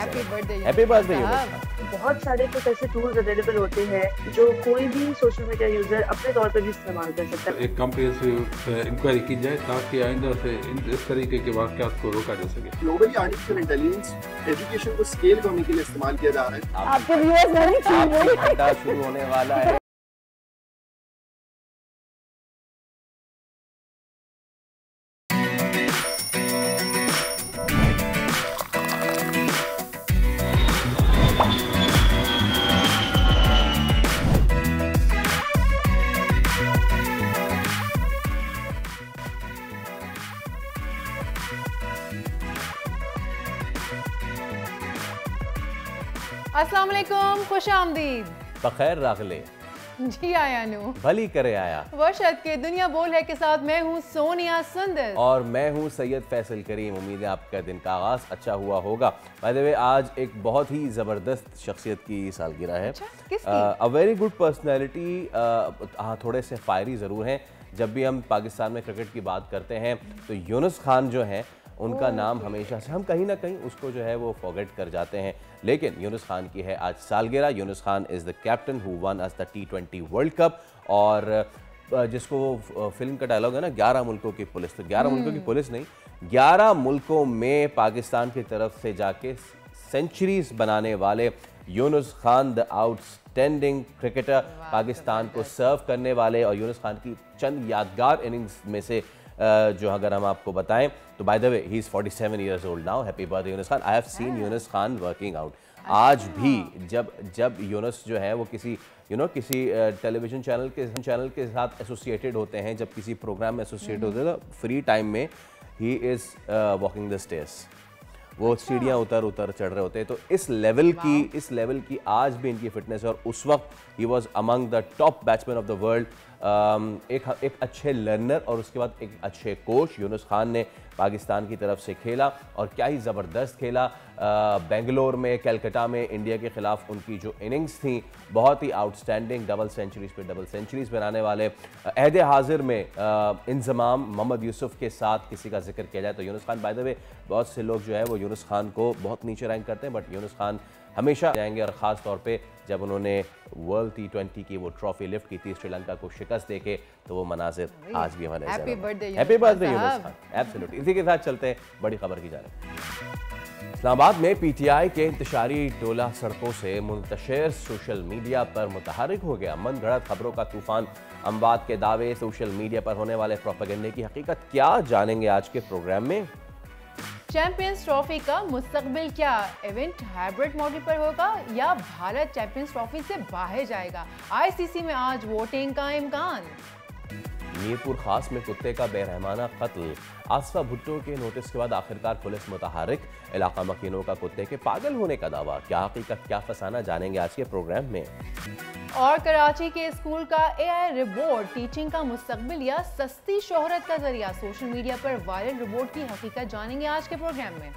Happy birthday Yunus Khan. बहुत सारे कुछ ऐसे टूल्स अवेलेबल होते हैं जो कोई भी सोशल मीडिया यूजर अपने तौर पर भी इस्तेमाल कर सकता है। एक कम्प्रिहेंसिव इंक्वायरी की जाए ताकि आइंदा से इस तरीके के वाक़यात को रोका जा सके। ग्लोबली आर्टिफिशियल इंटेलिजेंस एजुकेशन को स्केल करने के लिए इस्तेमाल किया जा रहा है। आपके व्यूअर्स नहीं घंटा शुरू होने वाला है। अस्सलाम वालेकुम, खुश आमदीद। बखैर रागले जी आया नू भली करे आया। वर्षद के दुनिया बोल है के साथ मैं हूँ सोनिया सुंदर और मैं हूँ सैयद फैसल करीम। उम्मीद है आपका दिन का आगाज अच्छा हुआ होगा। बाय द वे आज एक बहुत ही ज़बरदस्त शख्सियत की सालगिरह है। अ वेरी गुड पर्सनैलिटी। हाँ, थोड़े से फायरी ज़रूर हैं। जब भी हम पाकिस्तान में क्रिकेट की बात करते हैं तो यूनुस खान जो हैं उनका नाम हमेशा से हम कहीं ना कहीं उसको जो है वो फॉरगेट कर जाते हैं, लेकिन यूनुस खान की है आज सालगिरह। Yunus Khan is the captain who one us the T20 world cup. और जिसको वो फिल्म का डायलॉग है ना, 11 मुल्कों की पुलिस, तो 11 मुल्कों की पुलिस नहीं, 11 मुल्कों में पाकिस्तान की तरफ से जाके सेंचुरीज बनाने वाले Yunus Khan the outstanding cricketer, Pakistan को सर्व करने वाले। और यूनुस खान की चंद यादगार इनिंग्स में से जो अगर हम आपको बताएं तो by the way he is 47 years old now. Happy birthday Yunus Khan. I have seen Yunus Khan working out. आज भी जब यूनुस जो है वो किसी किसी टेलीविजन चैनल के साथ एसोसिएटेड होते हैं, जब किसी प्रोग्राम में एसोसिएट होते हैं, तो फ्री टाइम में he is walking the stairs. वो सीढ़ियाँ उतर चढ़ रहे होते हैं। तो इस लेवल की आज भी इनकी फिटनेस है। और उस वक्त he was among the top batsman of the world. एक अच्छे लर्नर और उसके बाद एक अच्छे कोच यूनुस खान ने पाकिस्तान की तरफ से खेला और क्या ही ज़बरदस्त खेला। बेंगलोर में, कलकत्ता में इंडिया के ख़िलाफ़ उनकी जो इनिंग्स थी बहुत ही आउटस्टैंडिंग, डबल सेंचुरीज बनाने वाले। अहद हाजिर में इंज़माम मोहम्मद यूसुफ के साथ किसी का जिक्र किया जाए तो Yunus Khan. By the way बहुत से लोग जो है वो यूनुस खान को बहुत नीचे रैंक करते हैं, बट यूनुस खान हमेशा जाएंगे। और ख़ास तौर पे जब उन्होंने वर्ल्ड T20 की वो ट्रॉफी लिफ्ट की थी श्रीलंका को शिकस्त देके, तो वो मनाजिर आज भी हमारे happy birthday Yunus Khan. Absolutely. इसी के साथ चलते हैं बड़ी खबर की जानिब। इस्लामाबाद में PTI के इंतशारी टोला सड़कों से मुंतशिर सोशल मीडिया पर मुतहरिक हो गया। मन गढ़ंत खबरों का तूफान, अमवात के दावे, सोशल मीडिया पर होने वाले प्रोपेगेंडे की हकीकत क्या, जानेंगे आज के प्रोग्राम में। चैंपियंस ट्रॉफी का मुस्तकबिल क्या, इवेंट हाइब्रिड मॉडल पर होगा या भारत चैंपियंस ट्रॉफी से बाहर जाएगा। ICC में आज वोटिंग का इम्कान। मीरपुर खास में कुत्ते का बेरहमाना कत्ल, आसफा भुट्टो के नोटिस के बाद आखिरकार पुलिस मुतहरिक। इलाका मकीनों का कुत्ते के पागल होने का दावा, क्या हकीकत क्या फसाना, जानेंगे आज के प्रोग्राम में। और कराची के स्कूल का AI रिबोर्ट टीचिंग का मुस्तकबिल या सस्ती शोहरत का जरिया, सोशल मीडिया पर वायरल रिबोर्ट की हकीकत जानेंगे आज के प्रोग्राम में।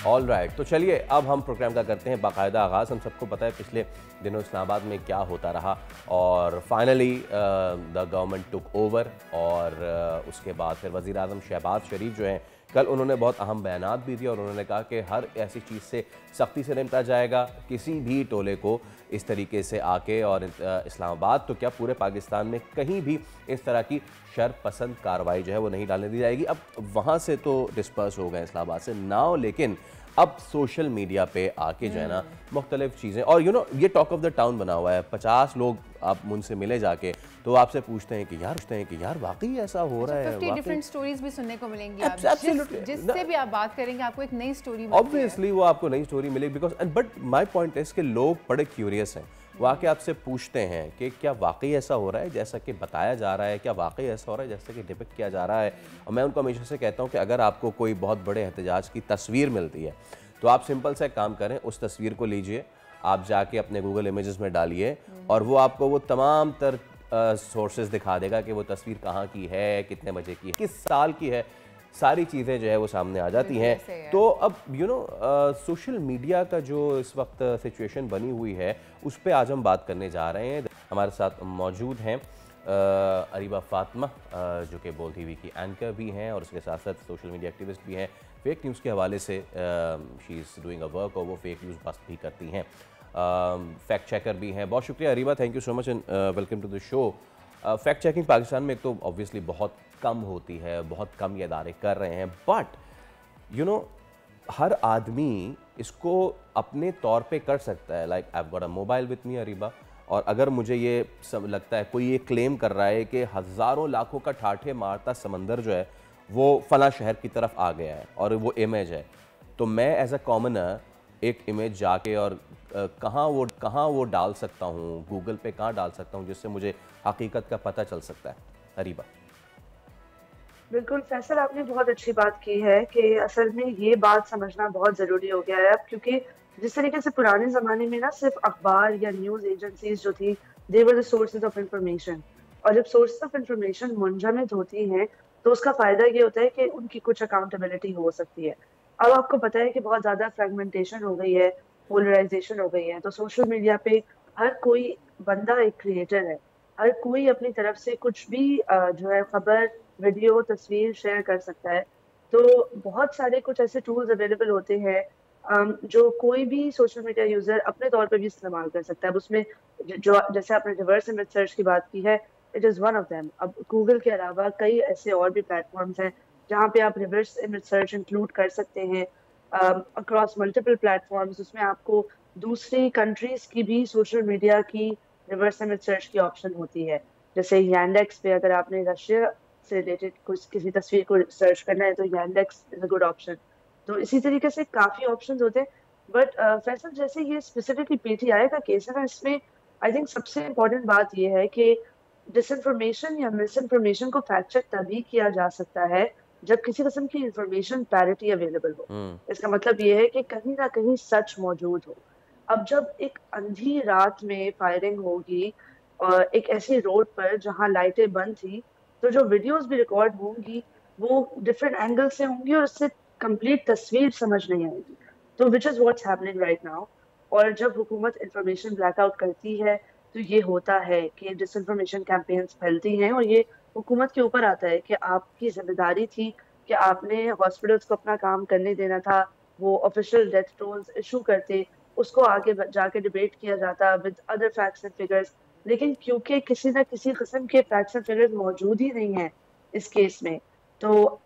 ऑल राइट, तो चलिए अब हम प्रोग्राम का करते हैं बाकायदा आगाज़। हम सबको पता है पिछले दिनों इस्लामाबाद में क्या होता रहा और finally the government took over. और उसके बाद फिर वज़ीर आज़म शहबाज शरीफ जो हैं, कल उन्होंने बहुत अहम बयानात भी दिए और उन्होंने कहा कि हर ऐसी चीज़ से सख्ती से निपटा जाएगा। किसी भी टोले को इस तरीके से आके, और इस्लामाबाद तो क्या पूरे पाकिस्तान में कहीं भी इस तरह की शर पसंद कार्रवाई जो है वो नहीं डालने दी जाएगी। अब वहाँ से तो डिस्पर्स हो गए इस्लामाबाद से नाउ, लेकिन अब सोशल मीडिया पे आके जो है ना मुख्तलिफ चीज़ें, और ये टॉक ऑफ द टाउन बना हुआ है। 50 लोग आप मुझसे मिले जाके तो आपसे पूछते हैं कि यार वाकई ऐसा हो रहा है। 50 डिफरेंट स्टोरीज भी सुनने को मिलेंगी। जिससे भी आप बात करेंगे आपको एक नई स्टोरी मिलेगी। ऑब्वियसली वो आपको नई स्टोरी मिलेगी because but my point is कि लोग बड़े क्यूरियस हैं, वो आके आपसे पूछते हैं कि क्या वाकई ऐसा हो रहा है जैसा कि बताया जा रहा है, क्या वाकई ऐसा हो रहा है जैसा कि डिपिक्ट किया जा रहा है। और मैं उनको हमेशा से कहता हूँ कि अगर आपको कोई बहुत बड़े एहतजाज की तस्वीर मिलती है तो आप सिंपल सा एक काम करें, उस तस्वीर को लीजिए, आप जाके अपने गूगल इमेजेस में डालिए और वो आपको वो तमाम तर सोर्सेज दिखा देगा कि वो तस्वीर कहाँ की है, कितने बजे की है, किस साल की है, सारी चीज़ें जो है वो सामने आ जाती हैं। तो अब सोशल मीडिया का जो इस वक्त सिचुएशन बनी हुई है उस पर आज हम बात करने जा रहे हैं। हमारे साथ मौजूद हैं अरीबा फातिमा जो कि बोल टीवी की एंकर भी हैं और उसके साथ साथ सोशल मीडिया एक्टिविस्ट भी हैं। फेक न्यूज़ के हवाले से she is doing a work और वो फेक न्यूज़ बस्ट भी करती हैं, फैक्ट चेकर भी हैं। बहुत शुक्रिया Areeba, thank you so much and welcome to the show. Fact checking Pakistan में एक तो ऑब्वियसली बहुत कम होती है, बहुत कम ये इदारे कर रहे हैं, बट यू नो हर आदमी इसको अपने तौर पे कर सकता है। Like I have got a mobile with me Areeba, और अगर मुझे ये सब लगता है, कोई ये क्लेम कर रहा है कि हज़ारों लाखों का ठाठे मारता समंदर जो है वो फला शहर की तरफ आ गया है और वो इमेज है, तो मैं एज अ कॉमनर एक इमेज जाके और कहाँ वो डाल सकता हूँ, गूगल पे कहाँ डाल सकता हूँ जिससे मुझे हकीकत का पता चल सकता है? अरीबा। बिल्कुल फैसल, आपने बहुत अच्छी बात की है कि असल में ये बात समझना बहुत ज़रूरी हो गया है अब, क्योंकि जिस तरीके से पुराने ज़माने में ना सिर्फ अखबार या न्यूज़ एजेंसीज जो थी, they were the sources of information, और जब सोर्सेज ऑफ इंफॉर्मेशन मुंजमद होती हैं तो उसका फ़ायदा ये होता है कि उनकी कुछ अकाउंटेबिलिटी हो सकती है। अब आपको पता है कि बहुत ज़्यादा फ्रेगमेंटेशन हो गई है, पोलराइजेशन हो गई है, तो सोशल मीडिया पे हर कोई बंदा एक क्रिएटर है, हर कोई अपनी तरफ से कुछ भी जो है खबर, वीडियो, तस्वीर शेयर कर सकता है। तो बहुत सारे कुछ ऐसे टूल्स अवेलेबल होते हैं जो कोई भी सोशल मीडिया यूजर अपने तौर पे भी इस्तेमाल कर सकता है। अब उसमें जो जैसे आपने रिवर्स इमेज सर्च की बात की है, it is one of them. अब गूगल के अलावा कई ऐसे और भी प्लेटफॉर्म्स हैं जहाँ पे आप रिवर्स इमेज सर्च इंक्लूड कर सकते हैं अक्रॉस मल्टीपल प्लेटफॉर्म्स। उसमें आपको दूसरी कंट्रीज की भी सोशल मीडिया की रिवर्स इमेज सर्च की ऑप्शन होती है। जैसे यांडेक्स पे अगर आपने रशिया से रिलेटेड कुछ किसी तस्वीर को सर्च करना है तो Yandex is a good option. तो इसी तरीके से काफ़ी ऑप्शंस होते हैं। बट फैसल, जैसे ये स्पेसिफिकली पीटीआई का केस है ना, इसमें आई थिंक सबसे इम्पोर्टेंट बात ये है कि डिसइंफॉर्मेशन या मिस इन्फॉर्मेशन को फैक्ट चेक तभी किया जा सकता है जब किसी किस्म की इंफॉर्मेशन पैरिटी अवेलेबल हो। इसका मतलब ये है कि कहीं ना कहीं सच मौजूद हो। अब जब एक अंधी रात में फायरिंग होगी और एक ऐसी रोड पर जहां लाइटें बंद थी, तो जो वीडियोस भी रिकॉर्ड होंगी वो डिफरेंट एंगल से होंगी और उससे कंप्लीट तस्वीर समझ नहीं आएगी। तो which is what's happening right now. और जब हुकूमत इंफॉर्मेशन ब्लैकआउट करती है तो ये होता है कि डिसइंफॉर्मेशन कैंपेन्स फैलती हैं, और ये हुकूमत के ऊपर आता है कि आपकी जिम्मेदारी थी कि आपने हॉस्पिटल्स को अपना काम करने देना था, वो ऑफिशियल डेथ टोल्स इशू करते, उसको आगे जाके डिबेट किया जाता with other facts and figures. लेकिन क्योंकि किसी ना किसी किस्म के फैक्ट्स एंड फिगर्स मौजूद ही नहीं है इस केस में, तो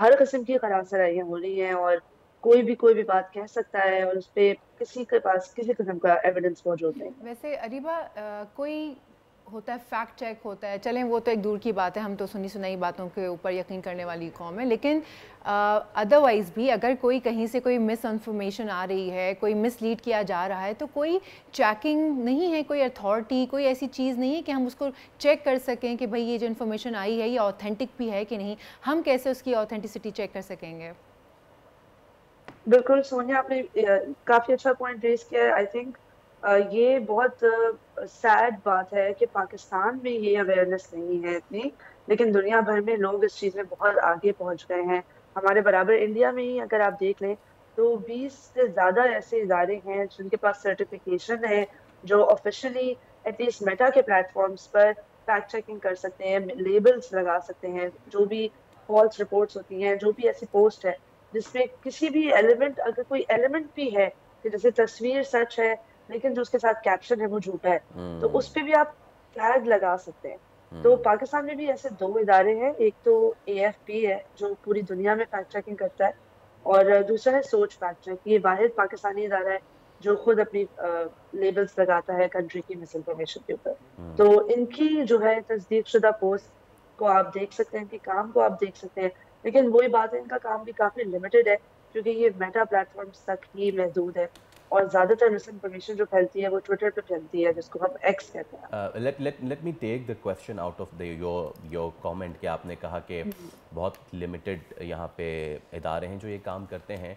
हर किस्म की खरासराइयाँ हो रही हैं और कोई भी बात कह सकता है और उस पर किसी के पास किसी किस्म का एविडेंस मौजूद नहीं। वैसे अरीबा, कोई होता है फैक्ट चेक होता है, चलें वो तो एक दूर की बात है, हम तो सुनी सुनाई बातों के ऊपर यकीन करने वाली कौम है, लेकिन अदरवाइज़ भी अगर कोई कहीं से कोई मिस इन्फॉर्मेशन आ रही है, कोई मिसलीड किया जा रहा है, तो कोई चेकिंग नहीं है, कोई अथॉरिटी, कोई ऐसी चीज़ नहीं है कि हम उसको चेक कर सकें कि भाई ये जो इन्फॉर्मेशन आई है ये ऑथेंटिक भी है कि नहीं। हम कैसे उसकी ऑथेंटिसिटी चेक कर सकेंगे? बिल्कुल सोनिया, आपने काफ़ी अच्छा पॉइंट रेज किया है। आई थिंक ये बहुत सैड बात है कि पाकिस्तान में ये अवेयरनेस नहीं है इतनी, लेकिन दुनिया भर में लोग इस चीज़ में बहुत आगे पहुंच गए हैं। हमारे बराबर इंडिया में ही अगर आप देख लें तो 20 से ज़्यादा ऐसे इदारे हैं जिनके पास सर्टिफिकेशन है, जो ऑफिशियली एटलीस्ट मेटा के प्लेटफॉर्म्स पर फैक्ट चेकिंग कर सकते हैं, लेबल्स लगा सकते हैं, जो भी फॉल्स रिपोर्ट्स होती हैं, जो भी ऐसी पोस्ट है जिसमें किसी भी एलिमेंट, अगर कोई एलिमेंट भी है कि जैसे तस्वीर सच है लेकिन जो उसके साथ कैप्शन है वो झूठा है, तो उस पे भी आप फ्लैग लगा सकते हैं। तो पाकिस्तान में भी ऐसे 2 इदारे हैं, एक तो AFP है जो पूरी दुनिया में फैक्ट चेकिंग करता है, और दूसरा है सोच फैक्ट चेक। ये वाहिद पाकिस्तानी इदारा है जो खुद अपनी लेबल्स लगाता है कंट्री की मिस इन्फॉर्मेशन के ऊपर। तो इनकी जो है तस्दीक शुदा पोस्ट को आप देख सकते हैं, इनके काम को आप देख सकते हैं, लेकिन वही बात है, इनका काम भी काफ़ी लिमिटेड है क्योंकि ये मेटा प्लेटफॉर्म्स तक ही महदूद है, और ज़्यादातर मिस इन्फॉर्मेशन जो फैलती है वो ट्विटर पे फैलती है, जिसको हम एक्स कहते हैं। Let me take the question out of the your comment कि आपने कहा कि बहुत लिमिटेड यहाँ पे इदारे हैं जो ये काम करते हैं।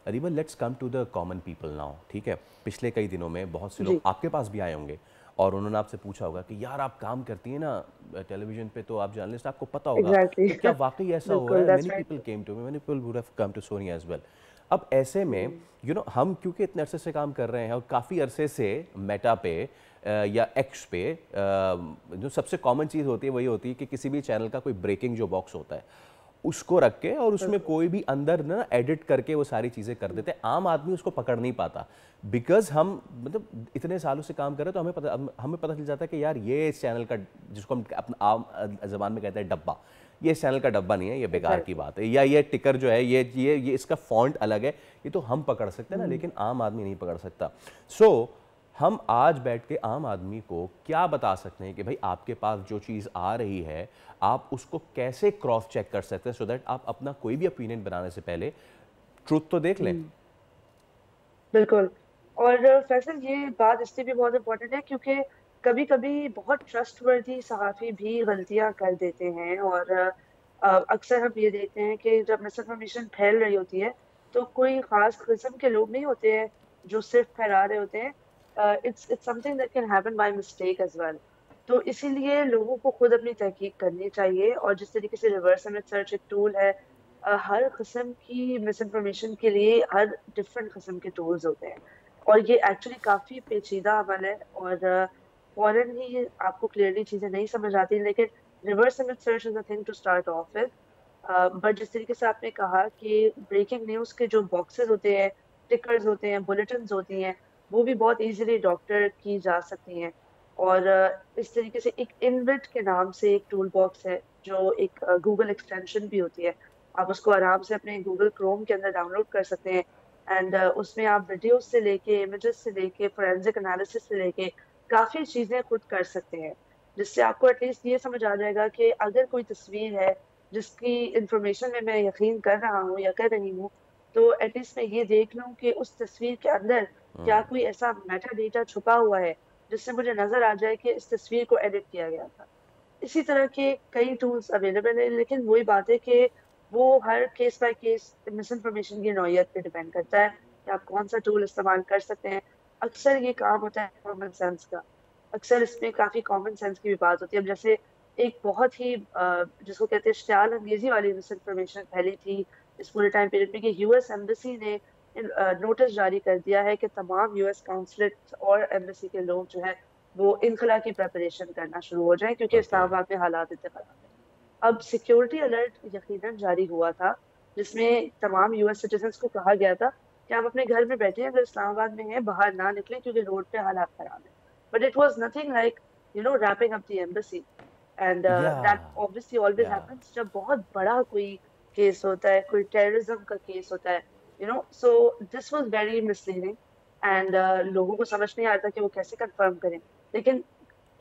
Areeba, let's come to the common people now, ठीक है? पिछले कई दिनों में बहुत से लोग आपके पास भी आए होंगे और उन्होंने आपसे पूछा होगा कि यार आप काम करती हैं ना टेलीविजन पे, तो आप जर्नलिस्ट, आपको पता होगा तो क्या वाकई ऐसा हो रहा है? Many people came to me, many people would have come to Sonia as well. अब ऐसे में हम क्योंकि इतने अरसे से काम कर रहे हैं और काफ़ी अरसे से मेटा पे या एक्स पे जो सबसे कॉमन चीज़ होती है वही होती है कि किसी भी चैनल का कोई ब्रेकिंग जो बॉक्स होता है उसको रख के और उसमें कोई भी अंदर ना एडिट करके वो सारी चीज़ें कर देते हैं। आम आदमी उसको पकड़ नहीं पाता, बिकॉज हम मतलब इतने सालों से काम कर रहे हैं, तो हमें पता चल जाता है कि यार ये इस चैनल का, जिसको हम अपना आम ज़बान में कहते हैं डब्बा, ये इस चैनल का डब्बा नहीं है, ये बेकार की बात है, या ये टिकर जो है ये इसका फॉन्ट अलग है, ये तो हम पकड़ सकते हैं ना, लेकिन आम आदमी नहीं पकड़ सकता। सो हम आज बैठ के आम आदमी को क्या बता सकते हैं कि भाई आपके पास जो चीज़ आ रही है आप उसको कैसे क्रॉस चेक कर सकते हैं, सो दैट आप अपना कोई भी ओपिनियन बनाने से पहले ट्रुथ तो देख लें। बिल्कुल। और फैसल, ये बात इसलिए भी बहुत इम्पोर्टेंट है क्योंकि कभी कभी बहुत ट्रस्टवर्दी सहाफ़ी भी गलतियां कर देते हैं, और अक्सर हम ये देखते हैं कि जब मिस इन्फॉर्मेशन फैल रही होती है तो कोई ख़ास किस्म के लोग नहीं होते हैं जो सिर्फ फैला रहे होते हैं। It's something that can happen by mistake as well. तो इसीलिए लोगों को खुद अपनी तहकीक करनी चाहिए, और जिस तरीके से रिवर्स इमेज सर्च एक टूल है, हर किस्म की मिस इन्फॉर्मेशन के लिए हर डिफरेंट किस्म के टूल्स होते हैं, और ये एक्चुअली काफ़ी पेचीदा अमल है, और फ़ौरन ही आपको क्लियरली चीज़ें नहीं समझ आती, लेकिन reverse image search is a thing to start off with. But जिस तरीके से आपने कहा कि ब्रेकिंग न्यूज़ के जो बॉक्सेस होते हैं, टिकर्स होते हैं, बुलेटिन्स होती हैं, वो भी बहुत इजीली डॉक्टर की जा सकती हैं। और इस तरीके से एक इनबिल्ट के नाम से एक टूल बॉक्स है जो एक गूगल एक्सटेंशन भी होती है, आप उसको आराम से अपने गूगल क्रोम के अंदर डाउनलोड कर सकते हैं। एंड उसमें आप वीडियोस से लेके, इमेजेस से लेके, फोरेंसिक एनालिसिस से लेके काफ़ी चीज़ें खुद कर सकते हैं, जिससे आपको एटलीस्ट ये समझ आ जाएगा कि अगर कोई तस्वीर है जिसकी इंफॉर्मेशन में मैं यकीन कर रहा हूँ या कर रही हूँ, तो एटलीस्ट मैं ये देख लूँ कि उस तस्वीर के अंदर क्या कोई ऐसा मेटा डेटा छुपा हुआ है जिससे मुझे नज़र आ जाए कि इस तस्वीर को एडिट किया गया था। इसी तरह के कई टूल्स अवेलेबल हैं, लेकिन वही बात है कि वो हर case by case misinformation की नौयत पे डिपेंड करता है कि आप कौन सा टूल इस्तेमाल कर सकते हैं। अक्सर ये काम होता है कॉमन सेंस का, अक्सर इसमें काफ़ी कॉमन सेंस की भी बात होती है। अब जैसे एक बहुत ही जिसको कहते हैं इश्तियाल अंगेजी वाली मिस इन्फॉर्मेशन फैली थी इस पूरे टाइम पीरियड में कि यूएस एम्बेसी ने नोटिस जारी कर दिया है कि तमाम यूएस काउंसलेट और एम्बेसी के लोग जो है वो इनखला की प्रेपरेशन करना शुरू हो जाए, क्योंकि इस्लामाबाद में हालात इतने खराब है। अब सिक्योरिटी अलर्ट यकीनन जारी हुआ था जिसमें तमाम यूएस सिटीजन्स को कहा गया था कि आप अपने घर में बैठे, अगर इस्लामाबाद में हैं बाहर ना निकलें क्योंकि रोड पे हालात खराब है। But it was nothing like wrapping up the embassy, and that obviously always happens जब बहुत बड़ा कोई केस होता है, कोई टेररिज्म का केस होता है, so this was very misleading, and लोगों को समझ नहीं आता कि वो कैसे कंफर्म करें। लेकिन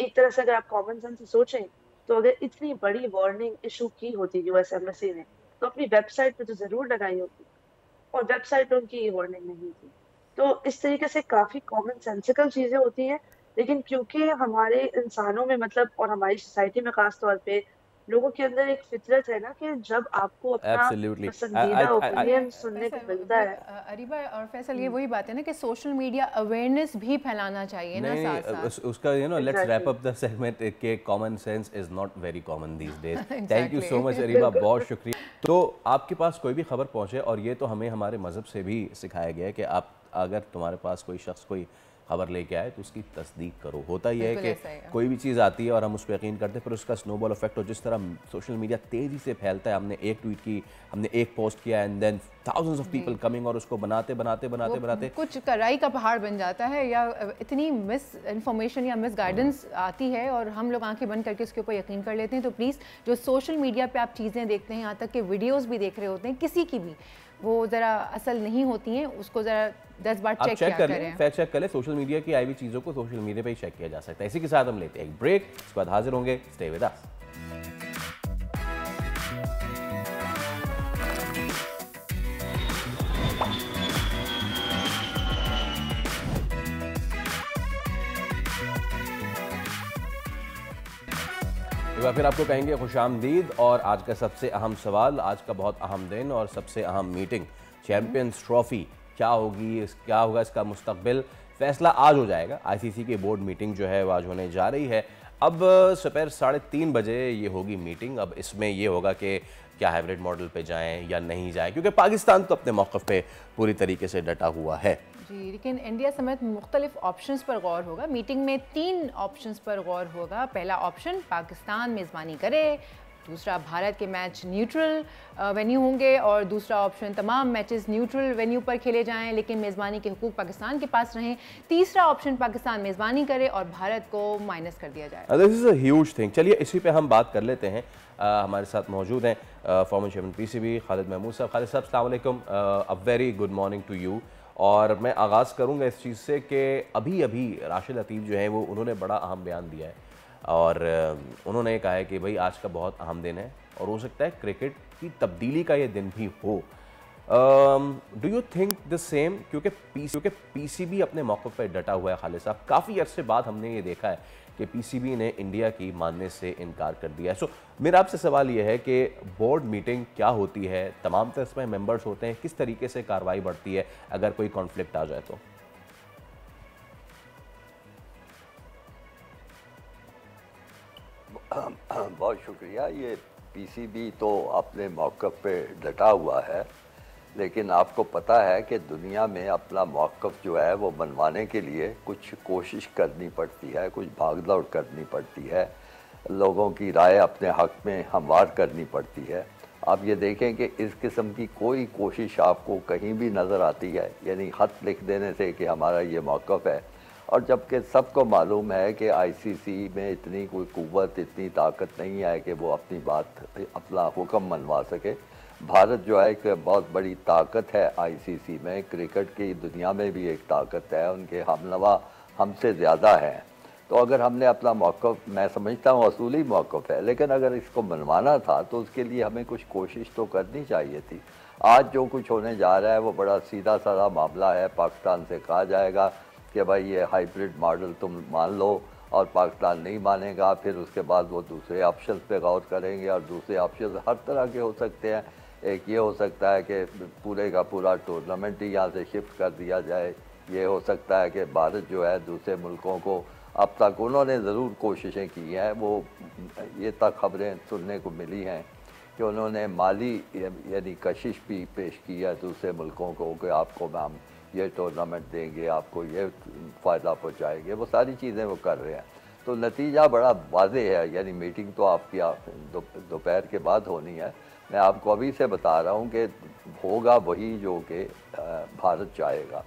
एक तरह से अगर आप कॉमन सेंस से सोचें तो अगर इतनी बड़ी वार्निंग इशू की होती यूएस एम्बेसी ने तो अपनी वेबसाइट पे तो जरूर लगाई होती, और वेबसाइट पे उनकी ये वार्निंग नहीं थी। तो इस तरीके से काफी कॉमन सेंसिकल चीजें होती हैं, लेकिन क्योंकि हमारे इंसानों में मतलब और हमारी सोसाइटी में खास तौर पे लोगों के अंदर एक फितरत है ना कि जब आपको अपना पसंदीदा ओपिनियन सुनने को मिलता है। अरीबा और फैसल, ये वही बात है ना कि सोशल मीडिया अवेयरनेस भी फैलाना चाहिए ना साथ साथ। उसका let's wrap up the segment के common sense is not very common these days. Thank you so much Areeba, बहुत शुक्रिया। तो आपके पास कोई भी खबर पहुंचे, और ये तो हमें हमारे मजहब से भी सिखाया गया है कि आप अगर तुम्हारे पास कोई शख्स कोई खबर लेके आए तो उसकी तस्दीक करो। होता ही है कि कोई भी चीज़ आती है और हम उस पर यकीन करते हैं, फिर उसका स्नोबॉल इफेक्ट, और जिस तरह सोशल मीडिया तेज़ी से फैलता है, हमने एक ट्वीट की, हमने एक पोस्ट किया, and then thousands of people coming, और उसको बनाते कुछ कराई का पहाड़ बन जाता है, या इतनी मिस इन्फॉर्मेशन या मिस गाइडेंस आती है और हम लोग आंखें बंद करके उसके ऊपर यकीन कर लेते हैं। तो प्लीज़ जो सोशल मीडिया पे आप चीज़ें देखते हैं, यहाँ तक कि वीडियोज़ भी देख रहे होते हैं किसी की भी, वो ज़रा असल नहीं होती हैं, उसको ज़रा 10 बार चेक कर लें, फैक्ट चेक कर लें। सोशल मीडिया की आई हुई चीज़ों को सोशल मीडिया पे ही चेक किया जा सकता है। इसी के साथ हम लेते हैं एक ब्रेक, उसके बाद हाजिर होंगे। Stay with us. फिर आपको कहेंगे खुशामदीद, और आज का सबसे अहम सवाल, आज का बहुत अहम दिन और सबसे अहम मीटिंग, चैंपियंस ट्रॉफी क्या होगी, क्या होगा इसका मुस्तकबिल, फैसला आज हो जाएगा। आईसीसी की बोर्ड मीटिंग जो है वो आज होने जा रही है। अब दोपहर 3:30 बजे ये होगी मीटिंग। अब इसमें ये होगा कि क्या हाइब्रिड मॉडल पे जाएं या नहीं जाएं, क्योंकि पाकिस्तान तो अपने मौक़िफ़ पे पूरी तरीके से डटा हुआ है जी, लेकिन इंडिया समेत मुख्तलिफ ऑप्शंस पर गौर होगा। मीटिंग में 3 ऑप्शंस पर गौर होगा। पहला ऑप्शन, पाकिस्तान मेज़बानी करे, दूसरा, भारत के मैच न्यूट्रल वेन्यू होंगे, और दूसरा ऑप्शन, तमाम मैचेस न्यूट्रल वेन्यू पर खेले जाएं लेकिन मेज़बानी के हुकूक पाकिस्तान के पास रहें। तीसरा ऑप्शन, पाकिस्तान मेज़बानी करे और भारत को माइनस कर दिया जाए। This is a huge thing. चलिए इसी पे हम बात कर लेते हैं। हमारे साथ मौजूद हैं former chairman PCB Khalid Mahmood sahab. Khalid sahab, अस्सलाम वालेकुम, a very good morning to you. और मैं आगाज़ करूँगा इस चीज़ से कि अभी अभी राशिद लतीफ़ जो है वो उन्होंने बड़ा अहम बयान दिया है, और उन्होंने कहा है कि भाई आज का बहुत अहम दिन है और हो सकता है क्रिकेट की तब्दीली का ये दिन भी हो। Do you think the same? क्योंकि पीसीबी अपने मौक़िफ़ पर डटा हुआ है। खालिद साहब, काफ़ी अरसे बाद हमने ये देखा है कि पीसीबी ने इंडिया की मानने से इनकार कर दिया है। सो मेरा आपसे सवाल ये है कि बोर्ड मीटिंग क्या होती है, तमाम तरह इसमें मेंबर्स होते हैं, किस तरीके से कार्रवाई बढ़ती है अगर कोई कॉन्फ्लिक्ट आ जाए तो? बहुत शुक्रिया। ये पीसीबी तो अपने मौक़िफ़ पे डटा हुआ है, लेकिन आपको पता है कि दुनिया में अपना मौक़िफ़ जो है वो बनवाने के लिए कुछ कोशिश करनी पड़ती है, कुछ भाग दौड़ करनी पड़ती है, लोगों की राय अपने हक़ में हमवार करनी पड़ती है। आप ये देखें कि इस किस्म की कोई कोशिश आपको कहीं भी नज़र आती है, यानी ख़त लिख देने से कि हमारा ये मौक़िफ़ है, और जबकि सबको मालूम है कि आईसीसी में इतनी कोई क़ुव्वत, इतनी ताकत नहीं है कि वो अपनी बात, अपना हुक्म मनवा सके। भारत जो है एक बहुत बड़ी ताकत है आईसीसी में, क्रिकेट की दुनिया में भी एक ताकत है, उनके हमनवा हमसे ज़्यादा हैं। तो अगर हमने अपना मौक़िफ़, मैं समझता हूँ असूली मौक़िफ़ है, लेकिन अगर इसको मनवाना था तो उसके लिए हमें कुछ कोशिश तो करनी चाहिए थी। आज जो कुछ होने जा रहा है वो बड़ा सीधा साधा मामला है। पाकिस्तान से कहा जाएगा कि भाई ये हाइब्रिड मॉडल तुम मान लो, और पाकिस्तान नहीं मानेगा, फिर उसके बाद वो दूसरे ऑप्शन पे गौर करेंगे, और दूसरे ऑप्शन हर तरह के हो सकते हैं। एक ये हो सकता है कि पूरे का पूरा टूर्नामेंट ही यहाँ से शिफ्ट कर दिया जाए, ये हो सकता है कि भारत जो है दूसरे मुल्कों को, अब तक उन्होंने ज़रूर कोशिशें की हैं, वो ये तक खबरें सुनने को मिली हैं कि उन्होंने माली यानी कशिश भी पेश की है दूसरे मुल्कों को कि आपको हम ये टूर्नामेंट देंगे, आपको ये फ़ायदा पहुँचाएंगे, वो सारी चीज़ें वो कर रहे हैं। तो नतीजा बड़ा वाज़ेह है, यानी मीटिंग तो आपकी दोपहर के बाद होनी है। मैं आपको अभी से बता रहा हूँ कि होगा वही जो कि भारत चाहेगा।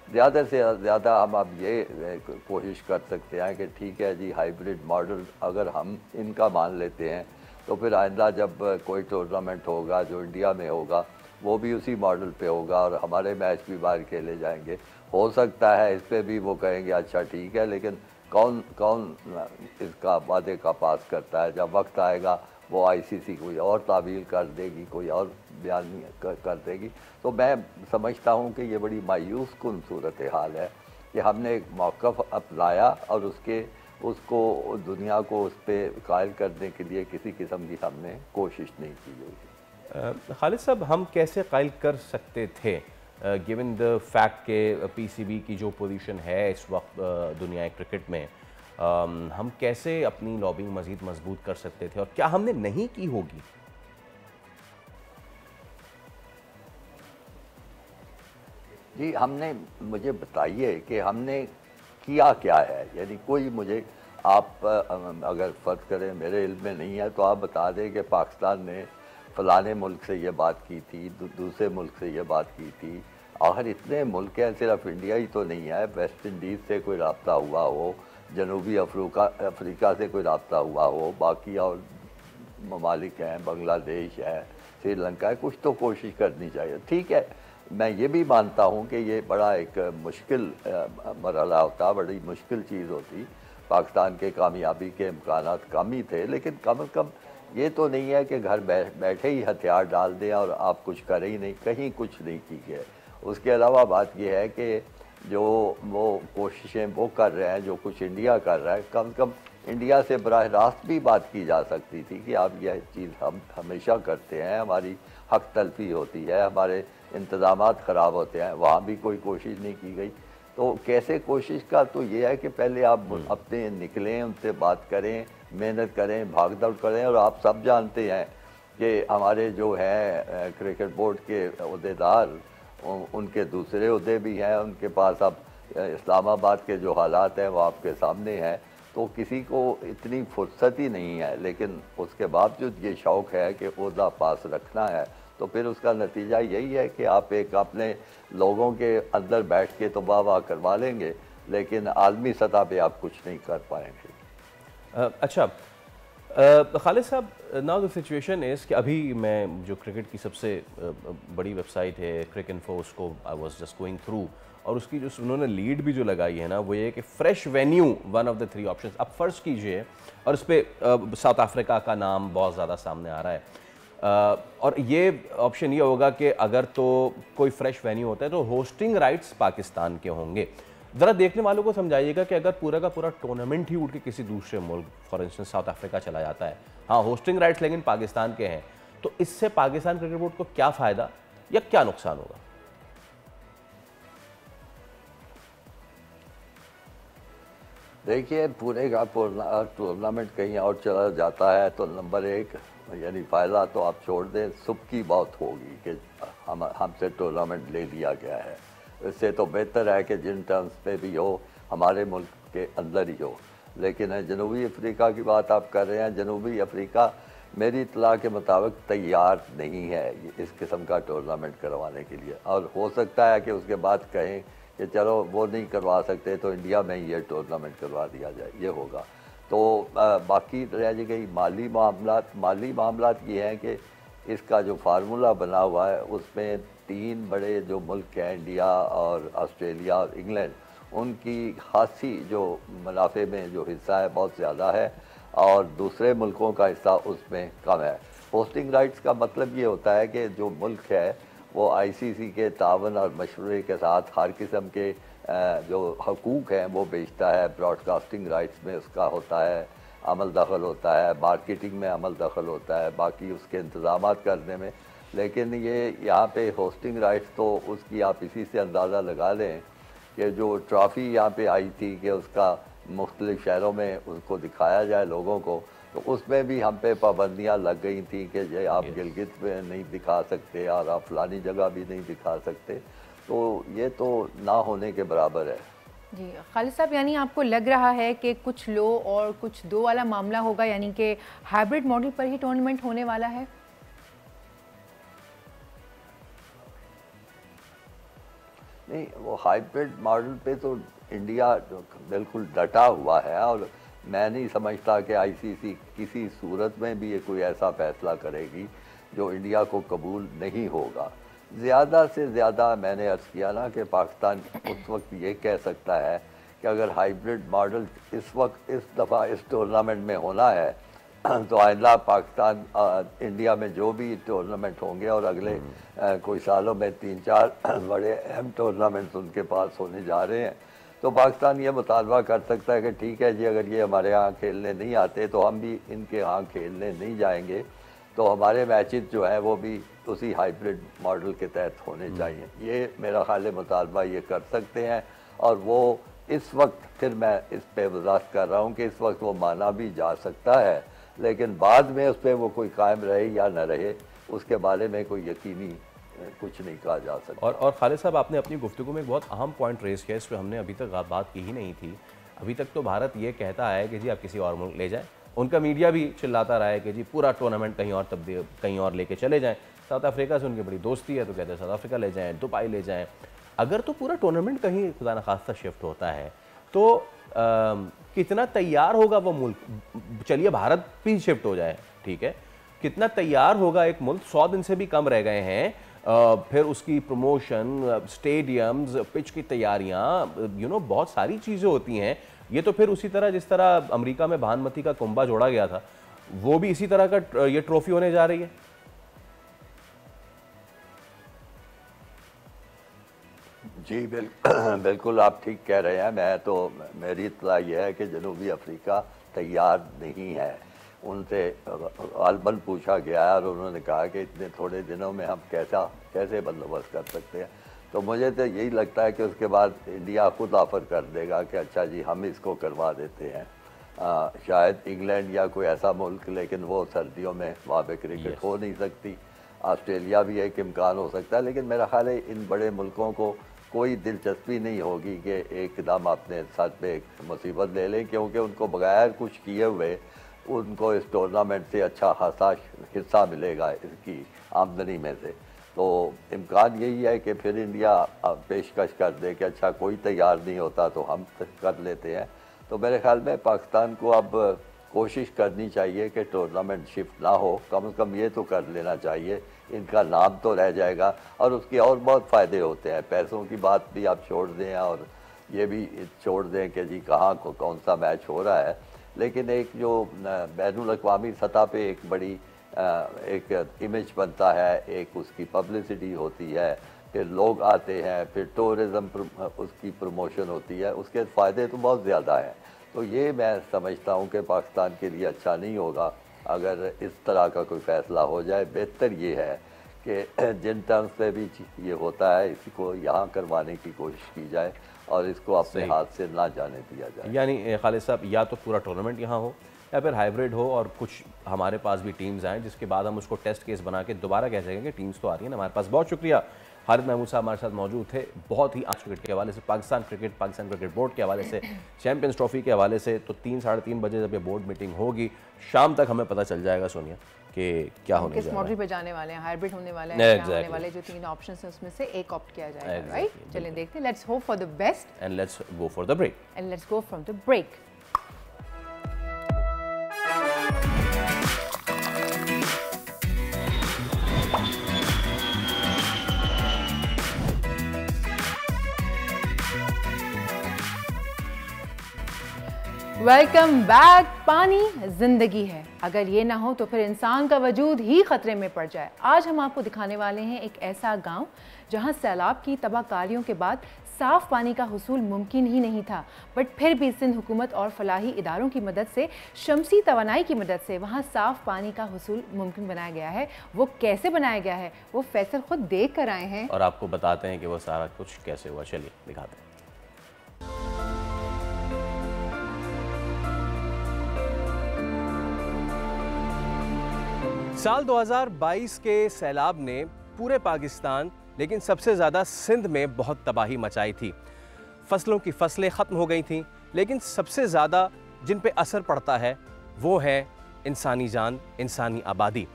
ज़्यादा से ज़्यादा हम अब ये कोशिश कर सकते हैं कि ठीक है जी, हाइब्रिड मॉडल अगर हम इनका मान लेते हैं तो फिर आइंदा जब कोई टूर्नामेंट होगा जो इंडिया में होगा वो भी उसी मॉडल पे होगा, और हमारे मैच भी बाहर खेले जाएंगे। हो सकता है इस पर भी वो कहेंगे अच्छा ठीक है, लेकिन कौन कौन इसका वादे का पास करता है? जब वक्त आएगा वो आईसीसी कोई और तावील कर देगी, कोई और बयान कर देगी। तो मैं समझता हूँ कि ये बड़ी मायूस कुन सूरत हाल है कि हमने एक मौक़िफ़ अपनाया और उसको दुनिया को उस पर कायल करने के लिए किसी किस्म की हमने कोशिश नहीं की गई। खालिद साहब, हम कैसे कायल कर सकते थे गिवन द फैक्ट के पीसीबी की जो पोजीशन है इस वक्त दुनिया क्रिकेट में, हम कैसे अपनी लॉबिंग मज़ीद मजबूत कर सकते थे और क्या हमने नहीं की होगी? जी, हमने, मुझे बताइए कि हमने किया क्या है, यानी कोई मुझे, आप अगर फ़र्ज़ करें मेरे इल्म में नहीं है तो आप बता दें कि पाकिस्तान ने फ़लाने मुल्क से ये बात की थी, दूसरे मुल्क से ये बात की थी। आखिर इतने मुल्क हैं, सिर्फ इंडिया ही तो नहीं है, वेस्ट इंडीज़ से कोई रब्ता हुआ हो, जनूबी अफ्रीका से कोई रब्ता हुआ हो, बाकी और ममालिक हैं, बांग्लादेश है, श्रीलंका है, कुछ तो कोशिश करनी चाहिए। ठीक है, मैं ये भी मानता हूँ कि ये बड़ा एक मुश्किल मरहला होता, बड़ी मुश्किल चीज़ होती, पाकिस्तान के कामयाबी के इम्कानात कम ही थे, लेकिन कम अज़ कम ये तो नहीं है कि घर बैठे ही हथियार डाल दें और आप कुछ करें ही नहीं, कहीं कुछ नहीं की है। उसके अलावा बात यह है कि जो वो कोशिशें वो कर रहे हैं, जो कुछ इंडिया कर रहा है, कम से कम इंडिया से बराह रास्त भी बात की जा सकती थी कि आप यह चीज़ हम हमेशा करते हैं, हमारी हक तलफी होती है, हमारे इंतज़ामात ख़राब होते हैं, वहाँ भी कोई कोशिश नहीं की गई। तो कैसे कोशिश का, तो ये है कि पहले आप अपने निकलें, उनसे बात करें, मेहनत करें, भाग दौड़ करें। और आप सब जानते हैं कि हमारे जो हैं क्रिकेट बोर्ड के अहदेदार, उनके दूसरे अहदे भी हैं उनके पास। अब इस्लामाबाद के जो हालात हैं वो आपके सामने हैं। तो किसी को इतनी फुर्सत ही नहीं है, लेकिन उसके बावजूद ये शौक़ है कि ओहदा पास रखना है, तो फिर उसका नतीजा यही है कि आप एक अपने लोगों के अंदर बैठ के तो वाह करवा लेंगे, लेकिन आलमी सतह पे आप कुछ नहीं कर पाएंगे। अच्छा खालिद साहब, नाउ द सिचुएशन इज़ कि अभी मैं जो क्रिकेट की सबसे बड़ी वेबसाइट है क्रिकइन्फो, उसको I was just going through, और उसकी जो उन्होंने लीड भी जो लगाई है ना, वो ये कि fresh venue one of the 3 options. अब फ़र्ज़ कीजिए, और इस पर साउथ अफ्रीका का नाम बहुत ज़्यादा सामने आ रहा है, और ये ऑप्शन ये होगा कि अगर तो कोई फ्रेश वेन्यू होता है तो होस्टिंग राइट्स पाकिस्तान के होंगे। ज़रा देखने वालों को समझाइएगा कि अगर पूरा का पूरा टूर्नामेंट ही उठ के किसी दूसरे मुल्क, फॉर इंस्टेंस साउथ अफ्रीका चला जाता है, हाँ होस्टिंग राइट्स लेकिन पाकिस्तान के हैं, तो इससे पाकिस्तान क्रिकेट बोर्ड को क्या फ़ायदा या क्या नुकसान होगा? देखिए, पूरे का टूर्नामेंट कहीं और चला जाता है तो नंबर 1 यानी फ़ायदा तो आप छोड़ दें, सुख की बात होगी कि हमसे टूर्नामेंट ले लिया गया है। इससे तो बेहतर है कि जिन टर्म्स पे भी हो हमारे मुल्क के अंदर ही हो। लेकिन जनूबी अफ्रीका की बात आप कर रहे हैं, जनूबी अफ्रीका मेरी इत्तला के मुताबिक तैयार नहीं है इस किस्म का टूर्नामेंट करवाने के लिए, और हो सकता है कि उसके बाद कहें कि चलो वो नहीं करवा सकते तो इंडिया में ही ये टूर्नामेंट करवा दिया जाए, ये होगा। तो बाकी रह गई माली मामलात ये हैं कि इसका जो फार्मूला बना हुआ है उसमें 3 बड़े जो मुल्क हैं, इंडिया और ऑस्ट्रेलिया और इंग्लैंड, उनकी खासी जो मुनाफे में जो हिस्सा है बहुत ज़्यादा है और दूसरे मुल्कों का हिस्सा उसमें कम है। होस्टिंग राइट्स का मतलब ये होता है कि जो मुल्क है वो आईसीसी के तावन और मशवरे के साथ हर किस्म के जो हकूक़ हैं वो बेचता है। ब्रॉडकास्टिंग राइट्स में उसका होता है अमल दखल होता है, मार्केटिंग में अमल दखल होता है, बाकी उसके इंतज़ामात करने में। लेकिन ये यहाँ पे होस्टिंग राइट्स तो उसकी आप इसी से अंदाज़ा लगा लें कि जो ट्रॉफ़ी यहाँ पे आई थी कि उसका मुख्तलिफ़ शहरों में उसको दिखाया जाए लोगों को, तो उसमें भी हम पे पाबंदियाँ लग गई थी कि ये आप गिलगित में नहीं दिखा सकते और आप फलानी जगह भी नहीं दिखा सकते, तो ये तो ना होने के बराबर है। जी खालिद साहब, यानी आपको लग रहा है कि कुछ लो और कुछ दो वाला मामला होगा, यानी कि हाइब्रिड मॉडल पर ही टूर्नामेंट होने वाला है? नहीं, वो हाइब्रिड मॉडल पे तो इंडिया बिल्कुल डटा हुआ है और मैं नहीं समझता कि आईसीसी किसी सूरत में भी ये कोई ऐसा फैसला करेगी जो इंडिया को कबूल नहीं होगा। ज़्यादा से ज़्यादा मैंने अर्ज़ किया ना कि पाकिस्तान उस वक्त ये कह सकता है कि अगर हाइब्रिड मॉडल इस वक्त इस दफ़ा इस टूर्नामेंट में होना है तो आइंदा पाकिस्तान इंडिया में जो भी टूर्नामेंट होंगे और अगले कोई सालों में 3-4 बड़े अहम टूर्नामेंट्स उनके पास होने जा रहे हैं, तो पाकिस्तान ये मुतालबा कर सकता है कि ठीक है जी, अगर ये हमारे यहाँ खेलने नहीं आते तो हम भी इनके यहाँ खेलने नहीं जाएंगे, तो हमारे मैचेस जो है वो भी उसी हाइब्रिड मॉडल के तहत होने चाहिए। ये मेरा ख्याल मुतालबा ये कर सकते हैं और वो इस वक्त, फिर मैं इस पे वजाहत कर रहा हूँ कि इस वक्त वो माना भी जा सकता है, लेकिन बाद में उस पर वो कोई कायम रहे या न रहे उसके बारे में कोई यकीनी कुछ नहीं कहा जा सकता। और खालिद साहब, आपने अपनी गुफ्तगू में एक बहुत अहम पॉइंट रेज किया, इस पर हमने अभी तक बात की ही नहीं थी। अभी तक तो भारत ये कहता है कि जी आप किसी और मुल्क ले जाएं, उनका मीडिया भी चिल्लाता रहा है कि जी पूरा टूर्नामेंट कहीं और लेके चले जाएं। साउथ अफ्रीका से उनकी बड़ी दोस्ती है तो कहते हैं साउथ अफ्रीका ले जाएं, दुबई ले जाएं। अगर तो पूरा टूर्नामेंट कहीं खुदा न खास्ता शिफ्ट होता है तो कितना तैयार होगा वो मुल्क? चलिए भारत भी शिफ्ट हो जाए, ठीक है, कितना तैयार होगा एक मुल्क? 100 दिन से भी कम रह गए हैं, फिर उसकी प्रमोशन, स्टेडियम्स, पिच की तैयारियां, बहुत सारी चीज़ें होती हैं। ये तो फिर उसी तरह जिस तरह अमेरिका में भानुमती का कुंभा जोड़ा गया था, वो भी इसी तरह का ये ट्रॉफी होने जा रही है। जी बिल्कुल आप ठीक कह रहे हैं। मैं तो मेरी इत्तला यह है कि जनूबी अफ्रीका तैयार नहीं है। उनसे गालबन पूछा गया है और उन्होंने कहा कि इतने थोड़े दिनों में हम कैसे बंदोबस्त कर सकते हैं। तो मुझे तो यही लगता है कि उसके बाद इंडिया खुद ऑफ़र कर देगा कि अच्छा जी हम इसको करवा देते हैं। शायद इंग्लैंड या कोई ऐसा मुल्क, लेकिन वो सर्दियों में वहाँ पे क्रिकेट हो नहीं सकती। ऑस्ट्रेलिया भी एक इम्कान हो सकता है, लेकिन मेरा ख्याल है इन बड़े मुल्कों को कोई दिलचस्पी नहीं होगी कि एकदम अपने सर पे एक मुसीबत ले लें, क्योंकि उनको बगैर कुछ किए हुए उनको इस टूर्नामेंट से अच्छा खासा हिस्सा मिलेगा इसकी आमदनी में से। तो इम्कान यही है कि फिर इंडिया पेशकश कर दे कि अच्छा कोई तैयार नहीं होता तो हम कर लेते हैं। तो मेरे ख्याल में पाकिस्तान को अब कोशिश करनी चाहिए कि टूर्नामेंट शिफ्ट ना हो, कम से कम ये तो कर लेना चाहिए, इनका नाम तो रह जाएगा और उसके और बहुत फ़ायदे होते हैं। पैसों की बात भी आप छोड़ दें और ये भी छोड़ दें कि जी कहाँ को कौन सा मैच हो रहा है, लेकिन एक जो बैनुल-अक़वामी सतह पे एक बड़ी एक इमेज बनता है, एक उसकी पब्लिसिटी होती है, फिर लोग आते हैं, फिर टूरिज़्म उसकी प्रमोशन होती है, उसके फ़ायदे तो बहुत ज़्यादा हैं। तो ये मैं समझता हूँ कि पाकिस्तान के लिए अच्छा नहीं होगा अगर इस तरह का कोई फ़ैसला हो जाए। बेहतर ये है कि जिन टर्म्स पे भी ये होता है इसको यहाँ करवाने की कोशिश की जाए और इसको अपने हाथ से ना जाने दिया जाए। यानी खालिद साहब, या तो पूरा टूर्नामेंट यहाँ हो या फिर हाइब्रिड हो और कुछ हमारे पास भी टीम्स आएँ जिसके बाद हम उसको टेस्ट केस बना के दोबारा कह सकेंगे टीम्स तो आ रही है ना हमारे पास। बहुत शुक्रिया, खालिद महमूद साहब हमारे साथ मौजूद थे। बहुत ही आज क्रिकेट के हवाले से, पाकिस्तान क्रिकेट बोर्ड के हवाले से, चैंपियंस ट्रॉफी के हवाले से, तो 3 साढ़े 3 बजे जब ये बोर्ड मीटिंग होगी शाम तक हमें पता चल जाएगा सोनिया कि क्या होने जा रहा है, किस मॉडल पे जाने वाले हैं, हाइब्रिड होने वाले हैं, क्या होने वाले, जो 3 ऑप्शंस हैं उसमें से एक ऑप्ट किया जाएगा, राइट। चलिए देखते हैं, let's hope for the best and let's go for the break and let's go from the break. Welcome back. पानी जिंदगी है, अगर ये ना हो तो फिर इंसान का वजूद ही खतरे में पड़ जाए। आज हम आपको दिखाने वाले हैं एक ऐसा गांव जहां सैलाब की तबाहकारियों के बाद साफ पानी का हुसूल मुमकिन ही नहीं था, बट फिर भी सिंध हुकूमत और फलाही इदारों की मदद से, शमसी तवानाई की मदद से वहां साफ पानी का हुसूल मुमकिन बनाया गया है। वो कैसे बनाया गया है वो फैसल खुद देख कर आए हैं और आपको बताते हैं कि वो सारा कुछ कैसे हुआ। चलिए दिखाते हैं। साल 2022 के सैलाब ने पूरे पाकिस्तान, लेकिन सबसे ज़्यादा सिंध में बहुत तबाही मचाई थी। फसलों की फसलें ख़त्म हो गई थीं, लेकिन सबसे ज़्यादा जिन पे असर पड़ता है वो है इंसानी जान, इंसानी आबादी।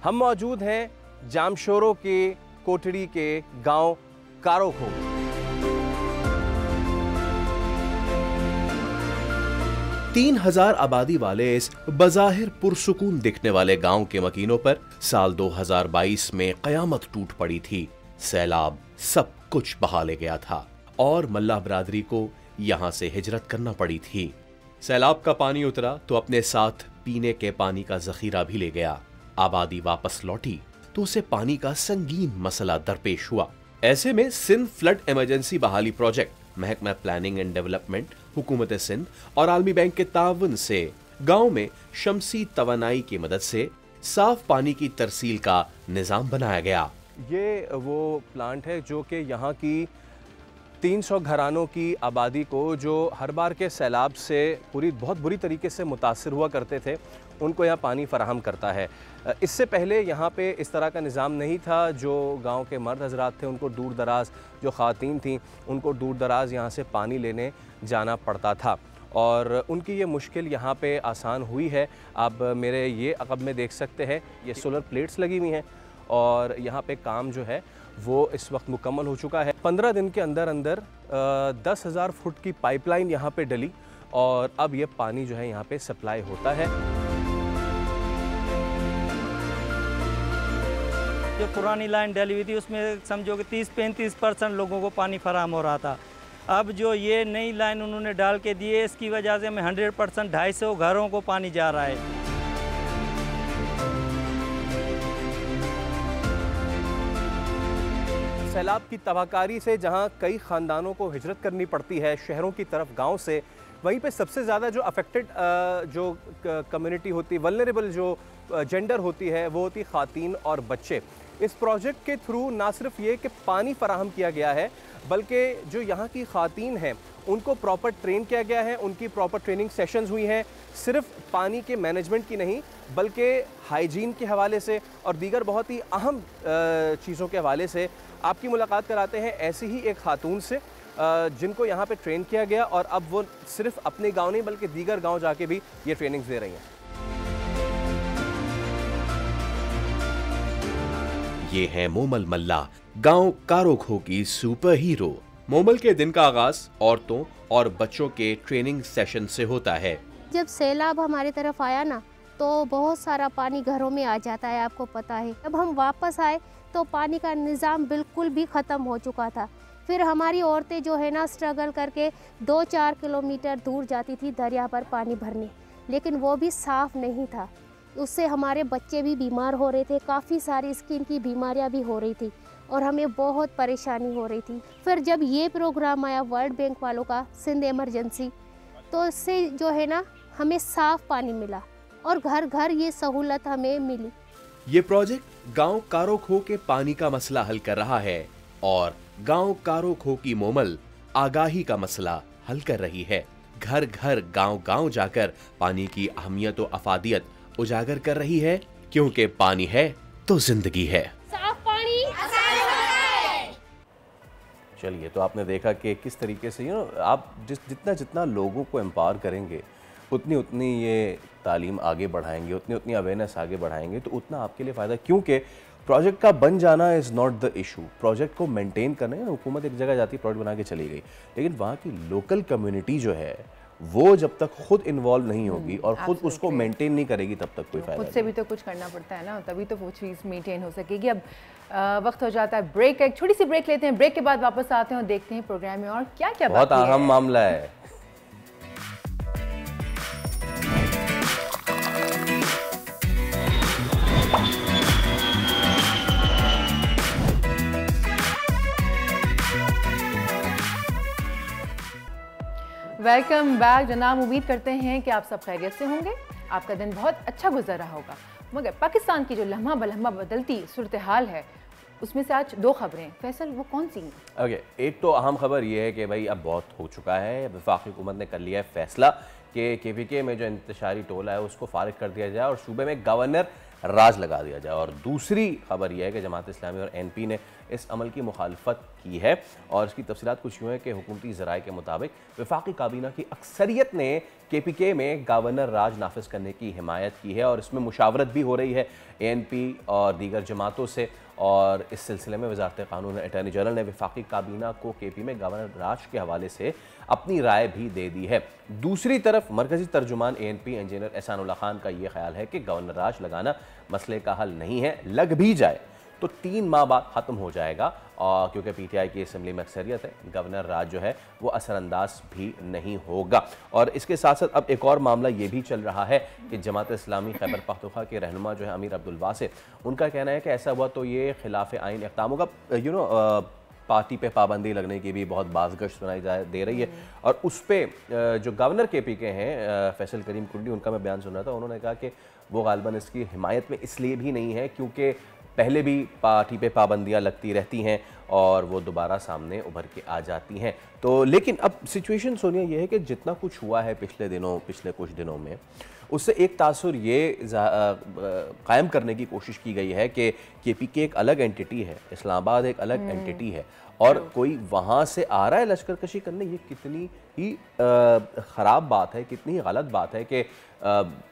हम मौजूद हैं जामशोरों के कोटड़ी के गांव कारोखो। तीन 3000 आबादी वाले इस बज़ाहिर पुरसुकून दिखने वाले गांव के मकीनों पर साल 2022 में कयामत टूट पड़ी थी। सैलाब सब कुछ बहा ले गया था और मल्लाह बरादरी को यहां से हिजरत करना पड़ी थी। सैलाब का पानी उतरा तो अपने साथ पीने के पानी का जखीरा भी ले गया। आबादी वापस लौटी तो उसे पानी का संगीन मसला दरपेश हुआ। ऐसे में सिंध फ्लड इमरजेंसी बहाली प्रोजेक्ट, महकमा प्लानिंग एंड डेवलपमेंट, हुकूमत सिंध और आलमी बैंक के ताउन से गांव में शमसी तवानाई की मदद से साफ पानी की तरसील का निजाम बनाया गया। ये वो प्लांट है जो कि यहाँ की 300 घरानों की आबादी को, जो हर बार के सैलाब से बहुत बुरी तरीके से मुतासिर हुआ करते थे, उनको यहाँ पानी फराहम करता है। इससे पहले यहाँ पे इस तरह का निज़ाम नहीं था। जो गांव के मर्द हजरात थे उनको दूर दराज, जो ख़वातीन थीं उनको दूर दराज यहाँ से पानी लेने जाना पड़ता था और उनकी ये मुश्किल यहाँ पे आसान हुई है। आप मेरे ये अक़ब में देख सकते हैं, ये सोलर प्लेट्स लगी हुई हैं और यहाँ पे काम जो है वो इस वक्त मुकम्मल हो चुका है। 15 दिन के अंदर अंदर 10,000 फुट की पाइपलाइन यहाँ पे डली और अब ये पानी जो है यहाँ पे सप्लाई होता है। जो पुरानी लाइन डली हुई थी उसमें समझो कि 30-35% लोगों को पानी फराहम हो रहा था। अब जो ये नई लाइन उन्होंने डाल के दी है, इसकी वजह से हमें 100% 250 घरों को पानी जा रहा है। सैलाब की तबाहकारी से जहां कई ख़ानदानों को हिजरत करनी पड़ती है शहरों की तरफ गांव से, वहीं पे सबसे ज़्यादा जो अफेक्टेड जो कम्युनिटी होती, वल्नरेबल जो जेंडर होती है, वो होती ख़वातीन और बच्चे। इस प्रोजेक्ट के थ्रू ना सिर्फ ये कि पानी फराहम किया गया है, बल्कि जो यहाँ की ख़वातीन हैं उनको प्रॉपर ट्रेन किया गया है, उनकी प्रॉपर ट्रेनिंग सेशंस हुई हैं, सिर्फ पानी के मैनेजमेंट की नहीं बल्कि हाइजीन के हवाले से और दीगर बहुत ही अहम चीज़ों के हवाले से। आपकी मुलाकात कराते हैं ऐसी ही एक खातून से जिनको यहाँ पे ट्रेन किया गया और अब वो सिर्फ अपने गांव नहीं बल्कि दीगर गांव जाके भी ये ट्रेनिंग्स दे रही हैं। ये है मोमल मल्ला, गांव कारोखो की सुपर हीरो। मोमल के दिन का आगाज औरतों और बच्चों के ट्रेनिंग सेशन से होता है। जब सैलाब हमारे तरफ आया ना तो बहुत सारा पानी घरों में आ जाता है, आपको पता है। जब हम वापस आए तो पानी का निज़ाम बिल्कुल भी ख़त्म हो चुका था। फिर हमारी औरतें जो है ना स्ट्रगल करके 2-4 किलोमीटर दूर जाती थी दरिया पर पानी भरने, लेकिन वो भी साफ़ नहीं था। उससे हमारे बच्चे भी बीमार हो रहे थे, काफ़ी सारी स्किन की बीमारियां भी हो रही थी और हमें बहुत परेशानी हो रही थी। फिर जब ये प्रोग्राम आया वर्ल्ड बैंक वालों का सिंध इमरजेंसी, तो इससे जो है ना हमें साफ़ पानी मिला और घर घर ये सहूलत हमें मिली। ये प्रोजेक्ट गांव कारोखो के पानी का मसला हल कर रहा है और गांव कारोखो की मोमल आगाही का मसला हल कर रही है। घर घर गांव-गांव जाकर पानी की अहमियत और अफादियत उजागर कर रही है, क्योंकि पानी है तो जिंदगी है। साफ पानी चलिए, तो आपने देखा कि किस तरीके से आप जितना लोगों को एम्पावर करेंगे उतनी उतनी ये तालीम आगे बढ़ाएंगे, उतनी उतनी अवेयरनेस आगे बढ़ाएंगे, तो उतना आपके लिए फ़ायदा। क्योंकि प्रोजेक्ट का बन जाना is not the issue, project को मेंटेन करना है। हुकूमत एक जगह जाती है, प्रोजेक्ट बना के चली गई, लेकिन वहाँ की लोकल कम्युनिटी जो है वो जब तक खुद इन्वॉल्व नहीं होगी और खुद उसको मेंटेन नहीं करेगी तब तक कोई फायदा खुद से भी तो कुछ करना पड़ता है ना, तभी तो वो चीज़ मेंटेन हो सकेगी। अब वक्त हो जाता है ब्रेक, एक छोटी सी ब्रेक लेते हैं। ब्रेक के बाद वापस आते हैं और देखते हैं प्रोग्राम में और क्या क्या बहुत अहम मामला है। वेलकम बैक जनाब। उम्मीद करते हैं कि आप सब खैरियत से होंगे, आपका दिन बहुत अच्छा गुजर रहा होगा। मगर पाकिस्तान की जो लम्हा बलम्हा बदलती सूरत हाल है उसमें से आज 2 खबरें, फैसल वो कौन सी हैं? ओके, एक तो अहम खबर ये है कि भाई अब बहुत हो चुका है, वफाकी हुकूमत ने कर लिया है फैसला कि KPK में जो इंतशारी टोला है उसको फारिग कर दिया जाए और सूबे में गवर्नर राज लगा दिया जाए। और दूसरी खबर यह है कि जमात इस्लामी और NP ने इस अमल की मुखालफत की है और इसकी तफसीलात कुछ यूँ है कि हुकूमती ज़राए के मुताबिक वफाकी काबीना की अक्सरियत ने KPK में गवर्नर राज नाफिज करने की हिमायत की है और इसमें मुशावरत भी हो रही है ANP और दीगर जमातों से। और इस सिलसिले में वज़ारत क़ानून अटॉर्नी जनरल ने वफाकी काबीना को KP में गवर्नर राज के हवाले से अपनी राय भी दे दी है। दूसरी तरफ मरकज़ी तर्जुमान ANP इंजीनियर एहसानुल्लाह खान का ये ख्याल है कि गवर्नर राज लगाना मसले का हल नहीं है, लग भी जाए तो 3 माह बाद ख़त्म हो जाएगा और क्योंकि PTI की असम्बली में अक्सरियत है, गवर्नर राज जो है वो असरअंदाज भी नहीं होगा। और इसके साथ साथ अब एक और मामला ये भी चल रहा है कि जमात इस्लामी खैबर पख्तूनख्वा के रहनुमा जो है अमीर अब्दुल वासित, उनका कहना है कि ऐसा हुआ तो ये खिलाफ आइन इक़दाम होगा। पार्टी पे पाबंदी लगने की भी बहुत बाज़गश सुनाई दे रही है। और उस पर जो गवर्नर KPK हैं फैसल करीम कुंडी, उनका मैं बयान सुन रहा था, उन्होंने कहा कि वो गालिबन इसकी हिमायत में इसलिए भी नहीं है क्योंकि पहले भी पार्टी पे पाबंदियां लगती रहती हैं और वो दोबारा सामने उभर के आ जाती हैं। तो लेकिन अब सिचुएशन सोनिया ये है कि जितना कुछ हुआ है पिछले कुछ दिनों में, उससे एक तासुर ये कायम करने की कोशिश की गई है कि KPK एक अलग एंटिटी है, इस्लामाबाद एक अलग एंटिटी है और कोई वहाँ से आ रहा है लश्कर कशी करने। ये कितनी ही ख़राब बात है, कितनी ही गलत बात है कि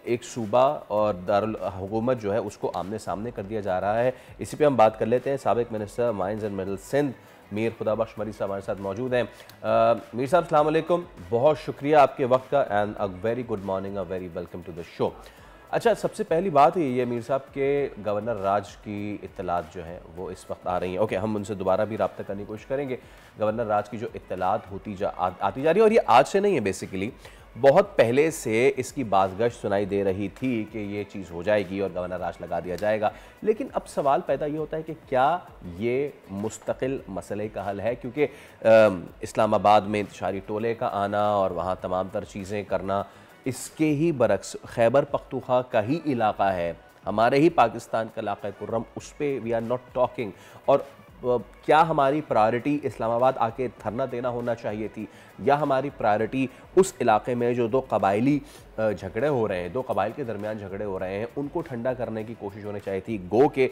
एक सूबा और दारुल हुकूमत जो है उसको आमने सामने कर दिया जा रहा है। इसी पे हम बात कर लेते हैं। साबिक minister mines and middle Sindh Mir Khudabakhsh Marri sahab हमारे साथ मौजूद हैं। मीर साहब अस्सलाम वालेकुम, बहुत शुक्रिया आपके वक्त का and a very good morning, a very welcome to the show. अच्छा, सबसे पहली बात यही है मीर साहब के गवर्नर राज की इत्तलात जो हैं वो इस वक्त आ रही हैं। ओके, हम उनसे दोबारा भी रब्ता करने की कोशिश करेंगे। गवर्नर राज की जो इत्तलात आती जा रही है और ये आज से नहीं है, बेसिकली बहुत पहले से इसकी बाज़गश सुनाई दे रही थी कि ये चीज़ हो जाएगी और गवर्नर राज लगा दिया जाएगा। लेकिन अब सवाल पैदा ये होता है कि क्या ये मुस्तकिल मसले का हल है? क्योंकि इस्लामाबाद में इंतशारी टोले का आना और वहाँ तमाम तर चीज़ें करना, इसके ही बरक्स खैबर पख्तूनख्वा का ही इलाका है, हमारे ही पाकिस्तान का इलाका कुर्रम, उस पर वी आर नॉट टॉकिंग। और क्या हमारी प्रायोरिटी इस्लामाबाद आके धरना देना होना चाहिए थी, या हमारी प्रायोरिटी उस इलाके में जो दो कबायली झगड़े हो रहे हैं, दो कबाइल के दरमियान झगड़े हो रहे हैं, उनको ठंडा करने की कोशिश होनी चाहिए थी। गो के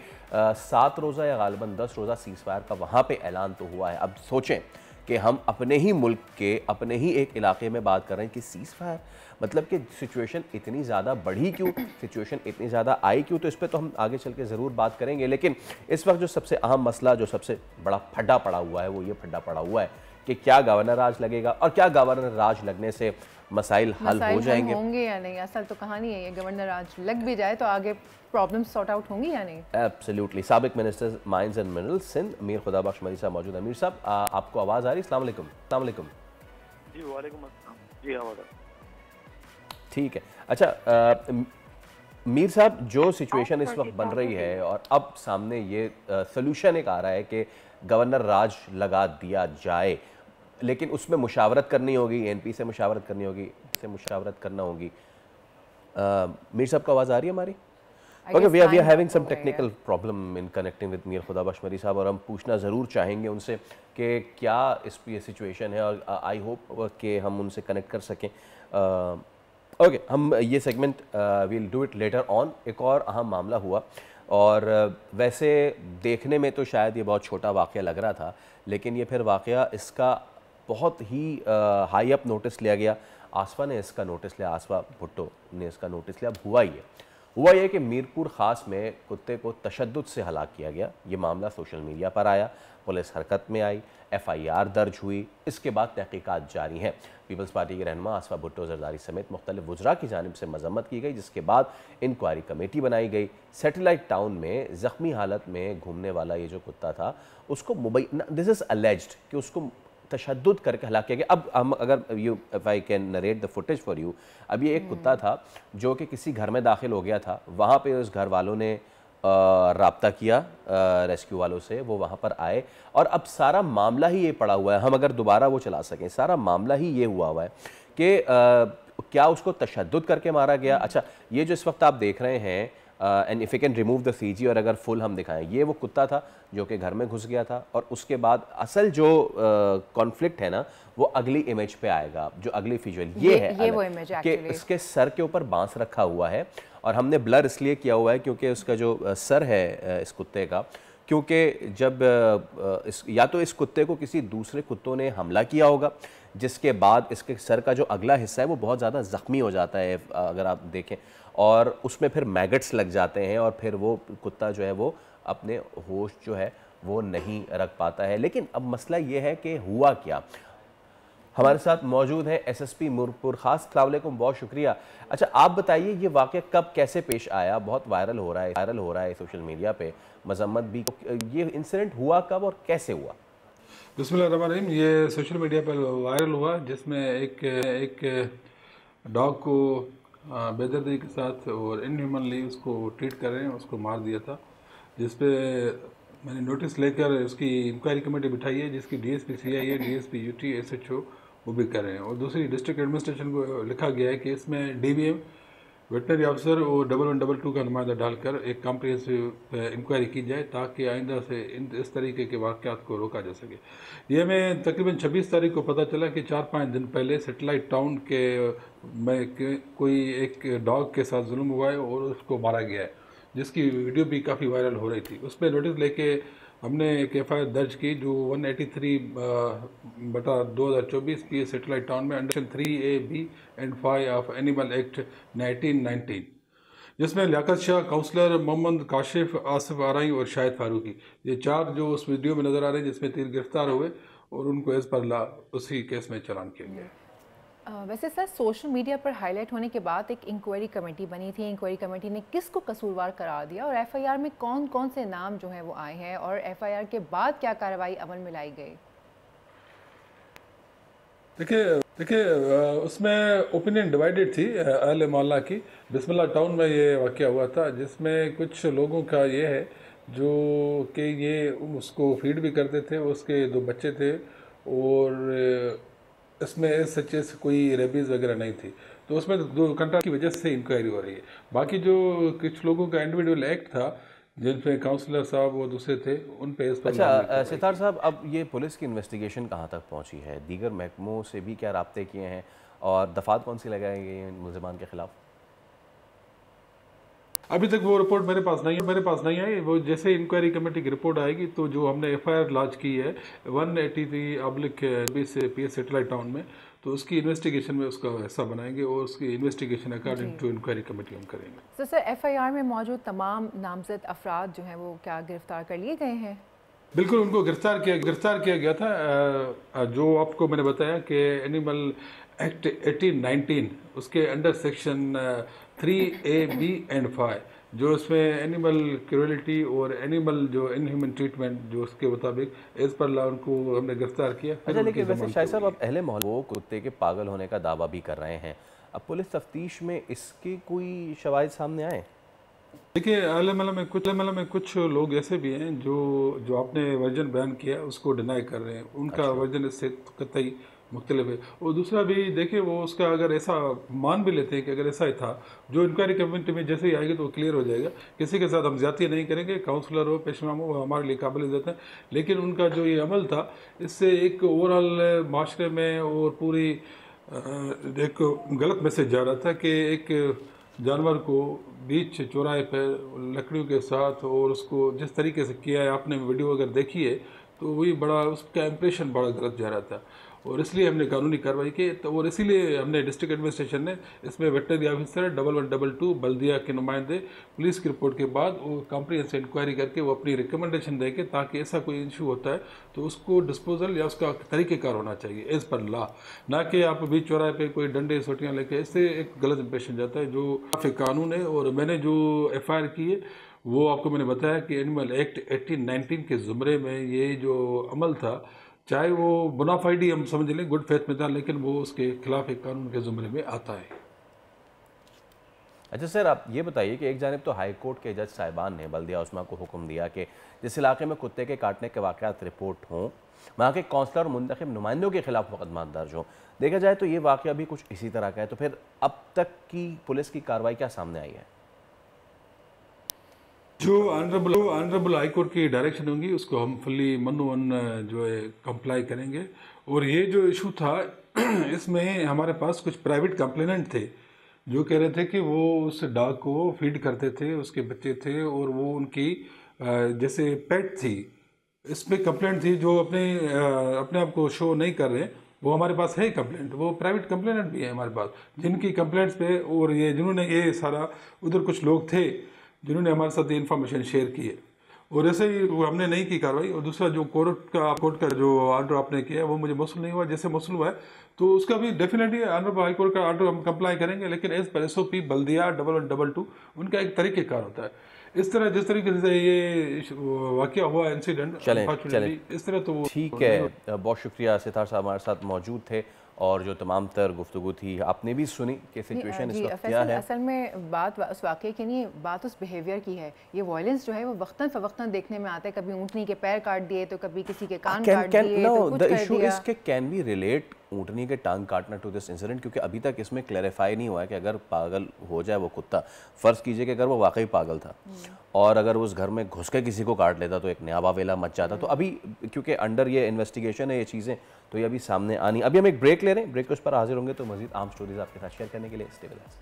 7 रोज़ा या गालिबन 10 रोज़ा सीज़ फायर का वहाँ पे ऐलान तो हुआ है। अब सोचें कि हम अपने ही मुल्क के अपने ही एक इलाके में बात कर रहे हैं कि सीज़ फायर, मतलब कि सिचुएशन इतनी ज़्यादा बढ़ी क्यों, सिचुएशन इतनी ज़्यादा आई क्यों, तो इस पर तो हम आगे चल के ज़रूर बात करेंगे। लेकिन इस वक्त जो सबसे अहम मसला, जो सबसे बड़ा फड्डा पड़ा हुआ है, वो ये फड्डा पड़ा हुआ है कि क्या गवर्नर राज लगेगा और क्या गवर्नर राज लगने से मसाइल हल हो जाएंगे, होंगे या नहीं। असल तो कहानी है ये, गवर्नर राज लग भी जाए तो आगे प्रॉब्लम सॉर्ट आउट होंगी या नहीं। एब्सोल्युटली। साबिक minister mines and minerals Sindh Mir Khudabakhsh Marri sahab मौजूद। अमीर साहब, आपको आवाज़ आ रही है? अस्सलाम वालेकुम। अस्सलाम वालेकुम जी। वालेकुम अस्सलाम जी। आवाज़ ठीक है। अच्छा मीर साहब, जो सिचुएशन इस वक्त बन रही है और अब सामने ये सोल्यूशन एक आ रहा है कि गवर्नर राज लगा दिया जाए, लेकिन उसमें मुशावरत करनी होगी, एनपी से मुशावरत करनी होगी, से मुशावरत करना होगी। मीर साहब को आवाज़ आ रही है हमारी? Okay, we are having some technical problem in connecting with Mir Khudabakhsh Marri sahab, और हम पूछना ज़रूर चाहेंगे उनसे कि क्या इस ये सिचुएशन है, और आई होप कि हम उनसे कनेक्ट कर सकें। ओके, हम ये segment we'll do it later on. एक और अहम मामला हुआ, और वैसे देखने में तो शायद ये बहुत छोटा वाक़या लग रहा था, लेकिन ये फिर वाक़या इसका बहुत ही हाई अप नोटिस लिया गया। आसफा ने इसका नोटिस लिया, आसफा भुट्टो ने इसका नोटिस लिया। हुआ ये कि मीरपुर ख़ास में कुत्ते को तशद्दुद से हलाक किया गया। ये मामला सोशल मीडिया पर आया, पुलिस हरकत में आई, FIR दर्ज हुई। इसके बाद तहकीकात जारी हैं। पीपल्स पार्टी के रहनुमा आसफा भुट्टो जरदारी समेत मुख्तलिफ वुज़रा की जानिब से मजम्मत की गई, जिसके बाद इंक्वायरी कमेटी बनाई गई। सैटेलाइट टाउन में ज़ख्मी हालत में घूमने वाला ये जो कुत्ता था, उसको दिस इज़ अलेज्ड कि उसको तशद्दुद करके हलाक किया गया। अब हम अगर if I can narrate the footage for you, अब ये एक कुत्ता था जो कि किसी घर में दाखिल हो गया था। वहाँ पे उस घर वालों ने राब्ता किया रेस्क्यू वालों से, वो वहाँ पर आए, और अब सारा मामला ही ये पड़ा हुआ है। हम अगर दोबारा वो चला सकें, सारा मामला ही ये हुआ है कि क्या उसको तशद्दुद करके मारा गया। अच्छा, ये जो इस वक्त आप देख रहे हैं, and if you can remove the CG और अगर फुल हम दिखाएं, ये वो कुत्ता था जो कि घर में घुस गया था, और उसके बाद असल जो कॉन्फ्लिक्ट है ना, वो अगली इमेज पे आएगा। जो अगली विजुअल ये है वो इमेज कि इसके सर के ऊपर बांस रखा हुआ है, और हमने ब्लर इसलिए किया हुआ है क्योंकि उसका जो सर है इस कुत्ते का, क्योंकि जब या तो इस कुत्ते को किसी दूसरे कुत्तों ने हमला किया होगा, जिसके बाद इसके सर का जो अगला हिस्सा है वो बहुत ज़्यादा ज़ख्मी हो जाता है अगर आप देखें, और उसमें फिर मैगट्स लग जाते हैं, और फिर वो कुत्ता जो है वो अपने होश जो है वो नहीं रख पाता है। लेकिन अब मसला ये है कि हुआ क्या। हमारे साथ मौजूद है SSP मीरपुर ख़ास। अस्सलाम वालेकुम, बहुत शुक्रिया। अच्छा, आप बताइए ये वाक़या कब कैसे पेश आया? बहुत वायरल हो रहा है सोशल मीडिया पे, मजम्मत भी। ये इंसिडेंट हुआ कब और कैसे हुआ? बिस्मिल्लाहिर्रहमानिर्रहीम। ये सोशल मीडिया पर वायरल हुआ, जिसमें एक डॉग को बेदर्दी के साथ और इनह्यूमनली उसको ट्रीट कर रहे हैं, उसको मार दिया था, जिस पे मैंने नोटिस लेकर उसकी इंक्वायरी कमेटी बिठाई है, जिसकी DSP CIA, DSP UT SHO वो भी कर रहे हैं। और दूसरी डिस्ट्रिक्ट एडमिनिस्ट्रेशन को लिखा गया है कि इसमें DVM, वेटनरी ऑफिसर और 1112 का नुमाइंदा डालकर एक कॉम्प्रिहेंसिव इंक्वायरी की जाए, ताकि आइंदा से इस तरीके के वाक़यात को रोका जा सके। ये हमें तकरीबन 26 तारीख को पता चला कि 4-5 दिन पहले सैटेलाइट टाउन के में कोई एक डॉग के साथ जुल्म हुआ है और उसको मारा गया है, जिसकी वीडियो भी काफ़ी वायरल हो रही थी। उस पर नोटिस लेके हमने एक FIR दर्ज की, जो 183/2024 PS सैटेलाइट टाउन में under 3A, B and 5 of animal act 1919, जिसमें लियाकत शाह, काउंसलर मोहम्मद काशिफ, आसिफ आरई और शाहिद फारूकी, ये 4 जो उस वीडियो में नज़र आ रहे हैं, जिसमें 3 गिरफ्तार हुए और उनको एज पर ला उसी केस में चालान किया गया। वैसे सर, सोशल मीडिया पर हाईलाइट होने के बाद एक इंक्वायरी कमेटी बनी थी। इंक्वायरी कमेटी ने किसको कसूरवार करार दिया, और FIR में कौन कौन से नाम जो हैं वो आए हैं, और FIR के बाद क्या कार्रवाई अमल में लाई गई? देखिए उसमें ओपिनियन डिवाइडेड थी अहले मोहल्ला की। बिस्मिल्लाह टाउन में ये वाक़या हुआ था, जिसमें कुछ लोगों का ये है जो कि ये उसको फीड भी करते थे, उसके 2 बच्चे थे, और इसमें इस सच्चे से कोई रेबीज़ वगैरह नहीं थी, तो उसमें 2 कंट्रा की वजह से इंक्वायरी हो रही है। बाकी जो कुछ लोगों का इंडिविजुअल एक्ट था, जिन पे काउंसलर साहब वो दूसरे थे उन पे इस पर। अच्छा सितार साहब, अब ये पुलिस की इन्वेस्टिगेशन कहाँ तक पहुँची है? दीगर महकमों से भी क्या राब्ते किए हैं और दफात कौन सी लगाई गई हैं मुलज़मान के खिलाफ? अभी तक वो रिपोर्ट मेरे पास नहीं आई। वो जैसे इंक्वायरी कमेटी की रिपोर्ट आएगी तो जो हमने FIR लॉन्च की है 183/20 से PS सेटेलाइट टाउन में, तो उसकी इन्वेस्टिगेशन में उसका हिस्सा बनाएंगे और उसकी investigation according to inquiry committee हम करेंगे। तो सर FIR में मौजूद तमाम नामजद अफराद जो हैं वो क्या गिरफ्तार कर लिए गए हैं? बिल्कुल, उनको गिरफ्तार किया गया था। जो आपको मैंने बताया कि एनिमल एक्ट 1819 उसके under section 3A, B and 5 जो इसमें एनिमल क्रूएलिटी और एनिमल जो इनह्यूमन ट्रीटमेंट जो उसके मुताबिक एज पर लॉ उनको हमने गिरफ्तार किया। अच्छा, लेकिन वैसे शायद साहब अब अहले मोहल्ले वो कुत्ते के पागल होने का दावा भी कर रहे हैं, अब पुलिस तफ्तीश में इसके कोई शवाहिद सामने आए? देखिए, अहले मोहल्ले में कुछ लोग ऐसे भी हैं जो आपने वर्जन बयान किया उसको डिनाई कर रहे हैं। उनका वर्जन इससे कतई मुख्तलिफ है। और दूसरा भी देखिए, वो उसका अगर ऐसा मान भी लेते हैं कि अगर ऐसा ही था, जो इंक्वायरी कमेटी में जैसे ही आएगी तो क्लियर हो जाएगा। किसी के साथ हम ज्यादती नहीं करेंगे, काउंसलर हो पेशवाम हो हमारे लिए काबिल इज़्ज़त है, लेकिन उनका जो ये अमल था इससे एक ओवरऑल माशरे में और पूरी एक गलत मैसेज जा रहा था कि एक जानवर को बीच चौराहे पर लकड़ियों के साथ और उसको जिस तरीके से किया है, आपने वीडियो अगर देखी है तो वही बड़ा उसका इम्प्रेशन बड़ा गलत जा रहा था और इसलिए हमने कानूनी कार्रवाई की। तो और इसीलिए हमने डिस्ट्रिक्ट एडमिनिस्ट्रेशन ने इसमें वेटनरी ऑफिसर 1122 बल्दिया के नुमाइंदे पुलिस की रिपोर्ट के बाद वो कॉम्प्रिहेंसिव इंक्वायरी करके वो अपनी रिकमेंडेशन देंगे ताकि ऐसा कोई इशू होता है तो उसको डिस्पोजल या उसका तरीक़ेकार होना चाहिए एज पर लॉ, ना कि आप बीच चौराहे पे कोई डंडे सोटियाँ लेके, इससे एक गलत इंप्रेशन जाता है जो काफ़ी कानून है। और मैंने जो FIR की है वो आपको मैंने बताया कि एनिमल एक्ट 1819 के ज़ुमरे में ये जो अमल था, चाहे वो बोनाफाइडी हम समझ लें गुड फेथ में था, लेकिन वो उसके खिलाफ एक कानून के ज़ुमरे में आता है। अच्छा सर, आप ये बताइए कि एक जानिब तो हाई कोर्ट के जज साहिबान ने बल्दिया उस्मा को हुक्म दिया कि जिस इलाके में कुत्ते के काटने के वाक़यात रिपोर्ट हों वहाँ के कौंसलर और मुंतखब नुमाइंदों के खिलाफ मुकदमा दर्ज हों। देखा जाए तो ये वाक़या भी कुछ इसी तरह का है, तो फिर अब तक की पुलिस की कार्रवाई क्या सामने आई है? जो ऑनरेबल हाई कोर्ट की डायरेक्शन होंगी उसको हम फुल्ली मन जो है कंप्लाई करेंगे। और ये जो इशू था इसमें हमारे पास कुछ प्राइवेट कंप्लेनेंट थे जो कह रहे थे कि वो उस डॉग को फीड करते थे, उसके बच्चे थे और वो उनकी जैसे पेट थी। इसमें कंप्लेंट थी जो अपने आप को शो नहीं कर रहे, वो हमारे पास है कंप्लेंट, वो प्राइवेट कंप्लेनेंट भी है हमारे पास जिनकी कंप्लेंट्स पे और ये जिन्होंने ये सारा उधर कुछ लोग थे जिन्होंने हमारे साथ ये इन्फॉर्मेशन शेयर की है और ऐसे ही वो हमने नहीं की कार्रवाई। और दूसरा जो कोर्ट का जो ऑर्डर आपने किया वो मुझे मौसूल नहीं हुआ, जैसे मौसूल हुआ है तो उसका भी डेफिनेटली ऑनरेबल हाई कोर्ट का ऑर्डर हम कंप्लाई करेंगे, लेकिन एज पर SOP बल्दिया 1122 उनका एक तरीक़ेकार होता है। इस तरह जिस तरीके से ये वाक़या हुआ इंसिडेंट चलें इस तरह तो ठीक है। बहुत शुक्रिया, सितार साहब हमारे साथ मौजूद थे और जो तमाम तर गुफ्तगू थी आपने भी सुनी कि सिचुएशन इस वक्त क्या है। असल में बात उस वाक़े की नहीं, बात उस बिहेवियर की है। ये वायलेंस जो है वो वक्तन फ़वक्तन देखने में आता है, कभी ऊँटनी के पैर काट दिए तो कभी किसी के कान काट दिए तो कुछ कर दिया। कैन वी रिलेट ऊँटनी के टांग काटना टू दिस इंसिडेंट, क्योंकि अभी तक इसमें क्लैरिफाई नहीं हुआ है कि अगर पागल हो जाए वो कुत्ता, फ़र्ज़ कीजिए कि अगर वो वाकई पागल था और अगर उस घर में घुस के किसी को काट लेता तो एक नया वावेला मच जाता। तो अभी क्योंकि अंडर ये इन्वेस्टिगेशन है ये चीज़ें, तो ये अभी सामने आनी। अभी हम एक ब्रेक ले रहे हैं, ब्रेक के उस पर हाजिर होंगे तो मज़ीद आम स्टोरीज आपके साथ शेयर करने के लिए स्टे विद अस।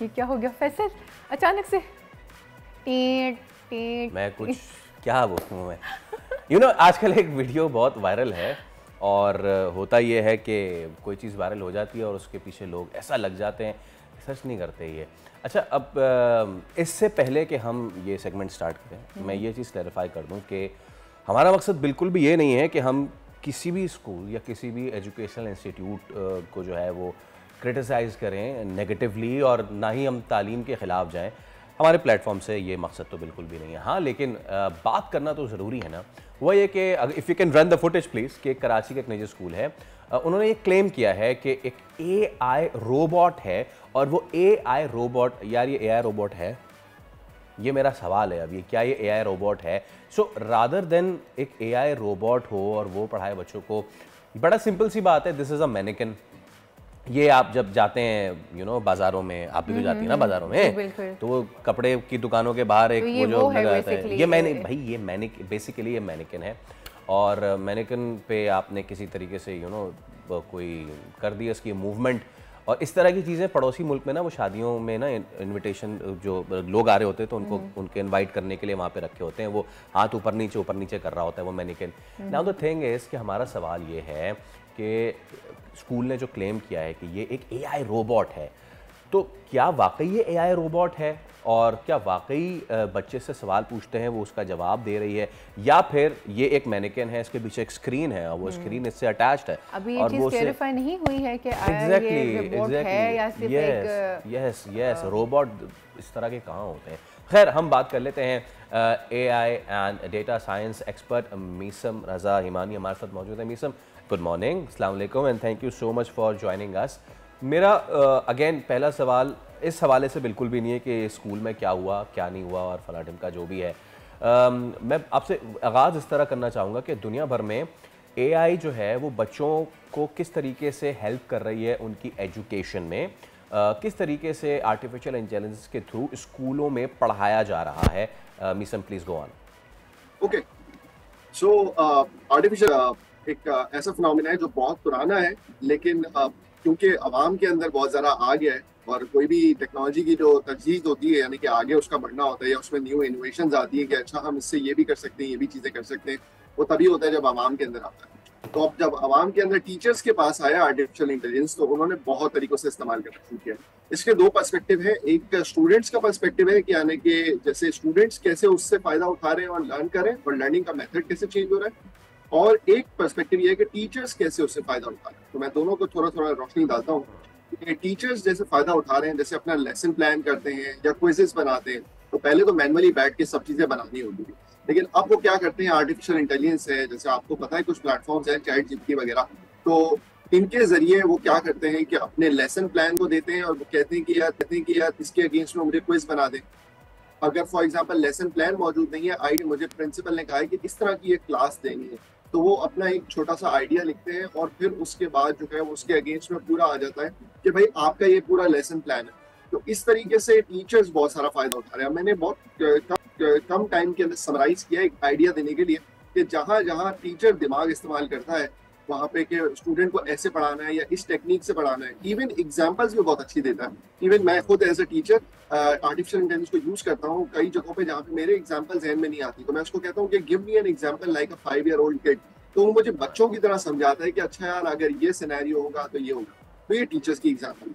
ये क्या हो गया फैसल, अचानक से मैं कुछ क्या बोलूँ मैं आजकल एक वीडियो बहुत वायरल है और होता ये है कि कोई चीज़ वायरल हो जाती है और उसके पीछे लोग ऐसा लग जाते हैं, सच नहीं करते ये। अच्छा, अब इससे पहले कि हम ये सेगमेंट स्टार्ट करें मैं ये चीज़ क्लैरिफाई कर दूं कि हमारा मकसद बिल्कुल भी ये नहीं है कि हम किसी भी स्कूल या किसी भी एजुकेशनल इंस्टीट्यूट को जो है वो क्रिटिसाइज़ करें नेगेटिवली, और ना ही हम तालीम के ख़िलाफ़ जाएं। हमारे प्लेटफॉर्म से ये मकसद तो बिल्कुल भी नहीं है। हाँ, लेकिन बात करना तो ज़रूरी है ना, वो ये कि if you can run the footage please, कि कराची का एक निजी स्कूल है, उन्होंने ये क्लेम किया है कि एक AI रोबोट है और वो AI रोबोट, यार ये AI रोबोट है ये मेरा सवाल है अब, ये क्या ये AI रोबोट है? सो रादर देन एक AI रोबोट हो और वो पढ़ाए बच्चों को, बड़ा सिंपल सी बात है, दिस इज़ अ मैनिकन। ये आप जब जाते हैं बाज़ारों में, आप भी तो जाती हैं ना बाज़ारों में, तो वो कपड़े की दुकानों के बाहर एक वो जो लगा रहता है, ये बेसिकली ये मैनिकन है। और मैनिकन पे आपने किसी तरीके से कोई कर दिया इसकी मूवमेंट, और इस तरह की चीज़ें पड़ोसी मुल्क में ना, वो शादियों में ना इनविटेशन, जो लोग आ रहे होते हैं तो उनको उनके इनवाइट करने के लिए वहाँ पे रखे होते हैं, वो हाथ ऊपर नीचे कर रहा होता है वो mannequin. Now the thing is कि हमारा सवाल ये है कि स्कूल ने जो क्लेम किया है कि ये एक AI रोबोट है, तो क्या वाकई ये AI रोबोट है? और क्या वाकई बच्चे से सवाल पूछते हैं वो उसका जवाब दे रही है, या फिर ये एक मैनिकन है, इसके पीछे एक स्क्रीन है और वो स्क्रीन इससे अटैच्ड है? अभी ये चीज़ क्लैरिफाई नहीं हुई है कि ये रोबोट है या सिर्फ एक यस रोबोट इस तरह के कहाँ होते हैं। खैर, हम बात कर लेते हैं AI and data science expert Meesam Raza Himani हमारे साथ मौजूद है। मीसम, गुड मॉर्निंग, अस्सलाम वालेकुम and thank you so much for joining us. मेरा अगेन पहला सवाल इस हवाले से बिल्कुल भी नहीं है कि स्कूल में क्या हुआ क्या नहीं हुआ और फला ढिमका जो भी है। मैं आपसे आगाज़ इस तरह करना चाहूँगा कि दुनिया भर में AI जो है वो बच्चों को किस तरीके से हेल्प कर रही है उनकी एजुकेशन में, किस तरीके से आर्टिफिशियल इंटेलिजेंस के थ्रू स्कूलों में पढ़ाया जा रहा है। Meesam, please go on. Okay, so artificial एक ऐसा फिनोमेना है जो बहुत पुराना है, लेकिन क्योंकि आवाम के अंदर बहुत ज़्यादा आ गया है, और कोई भी टेक्नोलॉजी की जो तजदीद होती है, यानी कि आगे उसका बढ़ना होता है या उसमें न्यू इनोवेशंस आती है कि अच्छा हम इससे ये भी कर सकते हैं, ये भी चीज़ें कर सकते हैं, वो तभी होता है जब आवाम के अंदर आता है। तो अब जब आवाम के अंदर टीचर्स के पास आया आर्टिफिशियल इंटेलिजेंस, तो उन्होंने बहुत तरीकों से इस्तेमाल करना शुरू किया। इसके दो पर्सपेक्टिव है। एक स्टूडेंट्स का पर्सपेक्टिव है कि यानी कि जैसे स्टूडेंट्स कैसे उससे फ़ायदा उठा रहे हैं और लर्न करें, और लर्निंग का मेथड कैसे चेंज हो रहा है, और एक पर्सपेक्टिव ये है कि टीचर्स कैसे उससे फ़ायदा उठा रहे हैं। तो मैं दोनों को थोड़ा थोड़ा रोशनी डालता हूँ। टीचर्स जैसे फ़ायदा उठा रहे हैं, जैसे अपना लेसन प्लान करते हैं या क्विजेस बनाते हैं, तो पहले तो मैनुअली बैठ के सब चीज़ें बनानी होती थी, लेकिन अब वो क्या करते हैं, आर्टिफिशियल इंटेलिजेंस है, जैसे आपको पता है कुछ प्लेटफॉर्म्स हैं चैट जीपीटी वगैरह, तो इनके जरिए वो क्या करते हैं कि अपने लेसन प्लान को देते हैं और वो कहते हैं कि यार इसके अगेंस्ट में मुझे क्विज बना दें। अगर फॉर एग्जाम्पल लेसन प्लान मौजूद नहीं है, मुझे प्रिंसिपल ने कहा है कि इस तरह की एक क्लास देनी है, तो वो अपना एक छोटा सा आइडिया लिखते हैं और फिर उसके बाद जो है उसके अगेंस्ट में पूरा आ जाता है कि भाई आपका ये पूरा लेसन प्लान है। तो इस तरीके से टीचर्स बहुत सारा फायदा उठा रहे हैं। मैंने बहुत कम टाइम के अंदर समराइज किया एक आइडिया देने के लिए कि जहाँ जहाँ टीचर दिमाग इस्तेमाल करता है वहाँ पे कि स्टूडेंट को ऐसे पढ़ाना है या इस टेक्निक से पढ़ाना है। इवन एग्जाम्पल्स भी बहुत अच्छी देता है। इवन मैं खुद as a teacher artificial intelligence को यूज करता हूँ कई जगहों पे जहाँ पे मेरे एग्जाम्पल ज़हन में नहीं आती, तो मैं उसको कहता हूँ कि give me an example like a 5 year old kid. तो वो मुझे बच्चों की तरह समझाता है कि अच्छा यार अगर ये सिनेरियो होगा तो ये होगा। तो ये टीचर्स की एग्जाम्पल।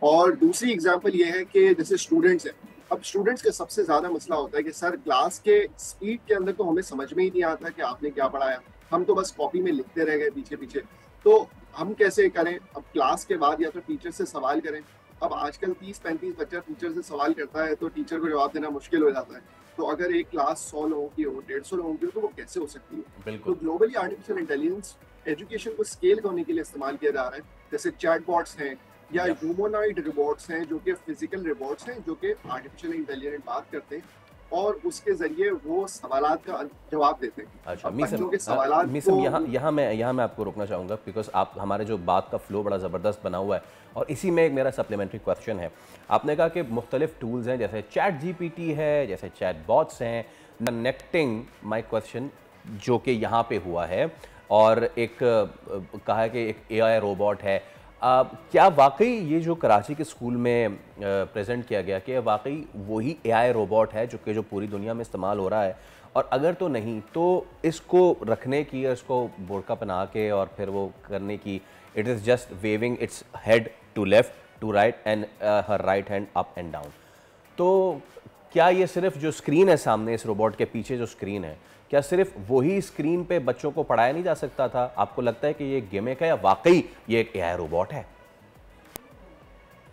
और दूसरी एग्जाम्पल ये है कि जैसे स्टूडेंट्स हैं, अब स्टूडेंट्स का सबसे ज़्यादा मसला होता है कि सर क्लास के स्पीड के अंदर तो हमें समझ में ही नहीं आता कि आपने क्या पढ़ाया, हम तो बस कॉपी में लिखते रह गए पीछे पीछे। तो हम कैसे करें? अब क्लास के बाद या तो टीचर से सवाल करें। अब आजकल 30-35 बच्चा टीचर से सवाल करता है तो टीचर को जवाब देना मुश्किल हो जाता है। तो अगर एक क्लास 100 लोगों की हो, 150 लोगों की हो, तो वो कैसे हो सकती है? तो ग्लोबली आर्टिफिशियल इंटेलिजेंस एजुकेशन को स्केल करने के लिए इस्तेमाल किया जा रहा है। जैसे चैटबॉट्स हैं या ह्यूमनॉइड रोबोट्स हैं जो कि फिजिकल रोबोट्स हैं जो कि आर्टिफिशियल इंटेलिजेंस बात करते हैं और उसके जरिए वो सवालात का जवाब देते हैं। अच्छा मीसम, यहाँ मैं आपको रोकना चाहूँगा बिकॉज आप हमारे जो बात का फ्लो बड़ा ज़बरदस्त बना हुआ है और इसी में एक मेरा सप्लीमेंट्री क्वेश्चन है। आपने कहा कि मुख्तलिफ टूल्स हैं जैसे चैट जीपीटी है, जैसे चैट बॉट्स हैं, कनेक्टिंग माई क्वेश्चन जो कि यहाँ पे हुआ है, और एक कहा है कि एक AI रोबोट है। क्या वाकई ये जो कराची के स्कूल में प्रेजेंट किया गया कि वाकई वही AI रोबोट है जो पूरी दुनिया में इस्तेमाल हो रहा है, और अगर तो नहीं तो इसको रखने की, इसको बोरका पहना के और फिर वो करने की, it is just waving its head to left to right and her right hand up and down. तो क्या ये सिर्फ जो स्क्रीन है सामने, इस रोबोट के पीछे जो स्क्रीन है, क्या सिर्फ वही स्क्रीन पे बच्चों को पढ़ाया नहीं जा सकता था? आपको लगता है कि ये गिमिक है या वाकई ये एक AI रोबोट है?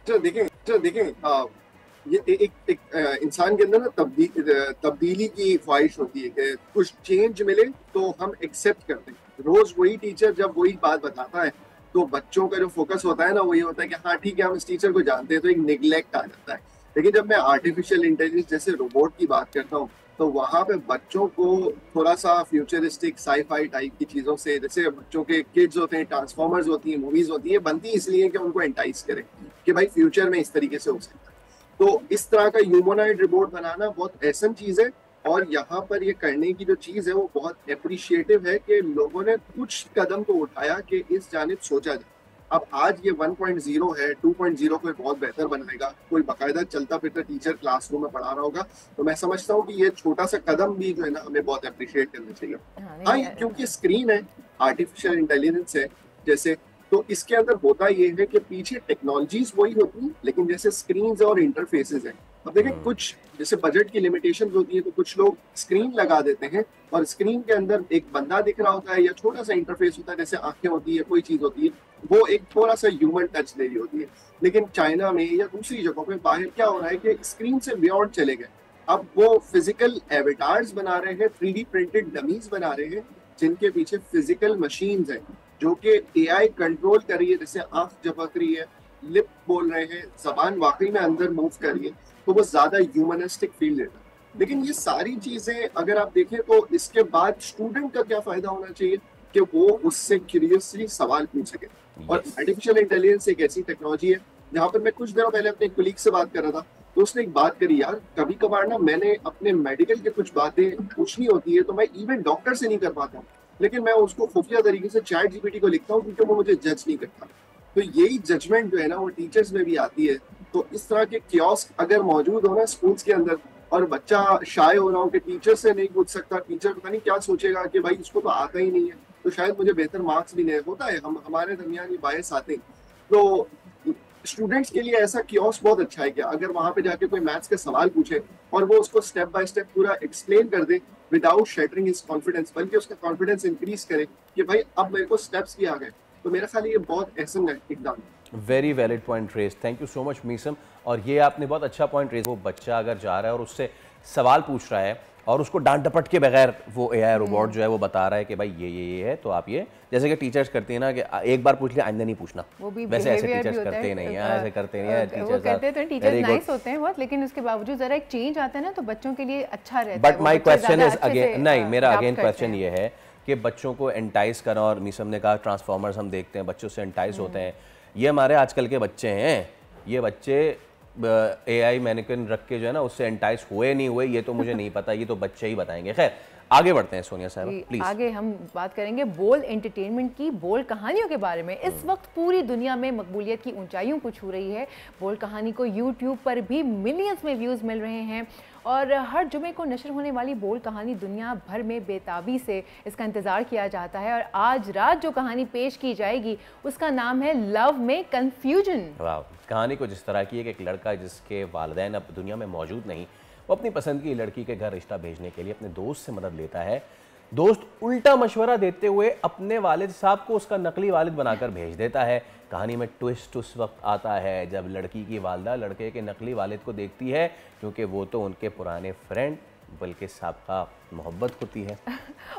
देखें ये एक इंसान के अंदर ना तब्दीली की ख्वाहिश होती है कि कुछ चेंज मिले तो हम एक्सेप्ट करते हैं। रोज वही टीचर जब वही बात बताता है तो बच्चों का जो फोकस होता है ना वो ये होता है कि हाँ ठीक है हम इस टीचर को जानते हैं, तो एक निगलेक्ट आ जाता है। लेकिन जब मैं आर्टिफिशियल इंटेलिजेंस जैसे रोबोट की बात करता हूँ तो वहाँ पे बच्चों को थोड़ा सा फ्यूचरिस्टिक साईफाई टाइप की चीज़ों से, जैसे बच्चों के किड्स होते हैं, ट्रांसफॉर्मर्स होती हैं, मूवीज होती है, बनती इसलिए कि उनको एंटाइस करें कि भाई फ्यूचर में इस तरीके से हो सकता है। तो इस तरह का ह्यूमनॉइड रोबोट बनाना बहुत अहसन चीज़ है और यहाँ पर ये करने की जो चीज़ है वो बहुत अप्रिशिएटिव है कि लोगों ने कुछ कदम तो उठाया कि इस जानिब सोचा जाए। अब आज ये 1.0 है, 2.0 को बहुत बेहतर बनाएगा, कोई बाकायदा चलता फिरता टीचर क्लासरूम में पढ़ा रहा होगा, तो मैं समझता हूँ कि ये छोटा सा कदम भी जो है ना हमें बहुत अप्रिशिएट करना चाहिए। हाँ, क्योंकि स्क्रीन है, आर्टिफिशियल इंटेलिजेंस है जैसे, तो इसके अंदर होता ये है कि पीछे टेक्नोलॉजीज वही होती हैं लेकिन जैसे स्क्रीन और इंटरफेसेस हैं। अब देखें कुछ जैसे बजट की लिमिटेशन होती है तो कुछ लोग स्क्रीन लगा देते हैं और स्क्रीन के अंदर एक बंदा दिख रहा होता है या छोटा सा इंटरफेस होता है, जैसे आंखें होती है, कोई चीज होती है, वो एक थोड़ा सा ह्यूमन टच दे रही होती है। लेकिन चाइना में या दूसरी जगहों पे बाहर क्या हो रहा है कि स्क्रीन से बियॉन्ड चले गए, अब वो फिजिकल एवेटार्स बना रहे हैं, 3D प्रिंटेड डमीज बना रहे हैं जिनके पीछे फिजिकल मशीन्स हैं जो कि AI कंट्रोल कर रही है, जैसे आंख झपक रही है, लिप बोल रहे हैं, जबान वाकई में अंदर मूव कर रही है, तो वो ज्यादा ह्यूमनिस्टिक फील देता है। लेकिन ये सारी चीजें अगर आप देखें तो इसके बाद स्टूडेंट का क्या फायदा होना चाहिए कि वो उससे क्यूरियसली सवाल पूछ सके। और आर्टिफिशियल इंटेलिजेंस एक ऐसी टेक्नोलॉजी है जहाँ पर मैं कुछ दिनों पहले अपने कोलीग से बात कर रहा था तो उसने एक बात करी, यार कभी कभार ना मैंने अपने मेडिकल के कुछ बातें पूछनी होती है तो मैं इवन डॉक्टर से नहीं कर पाता हूँ, लेकिन मैं उसको खुफिया तरीके से चैट जीपीटी को लिखता हूँ क्योंकि वो मुझे जज नहीं करता। तो यही जजमेंट जो है ना वो टीचर्स में भी आती है। तो इस तरह के कियोस्क अगर मौजूद हो ना स्कूल्स के अंदर और बच्चा शाय हो रहा हो कि टीचर से नहीं पूछ सकता, टीचर पता नहीं क्या सोचेगा कि भाई इसको तो आता ही नहीं है तो शायद मुझे बेहतर मार्क्स भी नहीं होता है, हम हमारे दरमियान ये बायस आते हैं। तो स्टूडेंट्स के लिए ऐसा कियोस्क बहुत अच्छा है कि अगर वहां पे जाके कोई मैथ्स के सवाल पूछे और वो उसको स्टेप बाय स्टेप पूरा एक्सप्लेन कर दे विदाउट शेटरिंग हिज कॉन्फिडेंस, बल्कि उसका कॉन्फिडेंस इंक्रीज करे कि भाई अब मेरे को स्टेप्स भी आ गए, तो मेरा ख्याल ये बहुत अहसन है एकदम। Very valid point raise, thank you so much Meesam. और ये आपने बहुत अच्छा पॉइंट रेज, वो बच्चा अगर जा रहा है और उससे सवाल पूछ रहा है और उसको डांट डपट के बगैर वो AI रोबोट जो है वो बता रहा है कि भाई ये है तो आप ये, जैसे कि टीचर्स करती है ना कि एक बार पूछ लिया आइंदा नहीं पूछना, वैसे ऐसे टीचर्स करते नहीं है, ऐसे करते नहीं है टीचर्स। वो करते तो टीचर्स नाइस होते हैं बहुत, लेकिन उसके बावजूद जरा एक चेंज आता है ना तो बच्चों के लिए अच्छा रहता है। But my question is again, नहीं मेरा अगेन क्वेश्चन ये है कि बच्चों को एंटाइज करना, और मीसम ने कहा ट्रांसफॉर्मर्स हम देखते हैं बच्चों से एंटाइज होते हैं, ये हमारे आजकल के बच्चे हैं, ये बच्चे AI मैनिक्विन रख के जो है ना उससे एंटाइज हुए नहीं हुए ये तो मुझे नहीं पता, ये तो बच्चे ही बताएंगे। खैर आगे बढ़ते हैं सोनिया साहब प्लीज। आगे हम बात करेंगे बोल एंटरटेनमेंट की, बोल कहानियों के बारे में। इस वक्त पूरी दुनिया में मकबूलियत की ऊंचाइयों को छू रही है बोल कहानी को, यूट्यूब पर भी मिलियंस में व्यूज़ मिल रहे हैं और हर जुमे को नशर होने वाली बोल कहानी दुनिया भर में बेताबी से इसका इंतज़ार किया जाता है। और आज रात जो कहानी पेश की जाएगी उसका नाम है लव में कन्फ्यूजन। वाह, कहानी को जिस तरह की है कि एक लड़का जिसके वालिदैन अब दुनिया में मौजूद नहीं, वो अपनी पसंद की लड़की के घर रिश्ता भेजने के लिए अपने दोस्त से मदद लेता है। दोस्त उल्टा मशवरा देते हुए अपने वालिद साहब को उसका नकली वालिद बनाकर भेज देता है। कहानी में ट्विस्ट उस वक्त आता है जब लड़की की वालदा लड़के के नकली वालिद को देखती है, क्योंकि वो तो उनके पुराने फ्रेंड बल्कि साबका मोहब्बत होती है।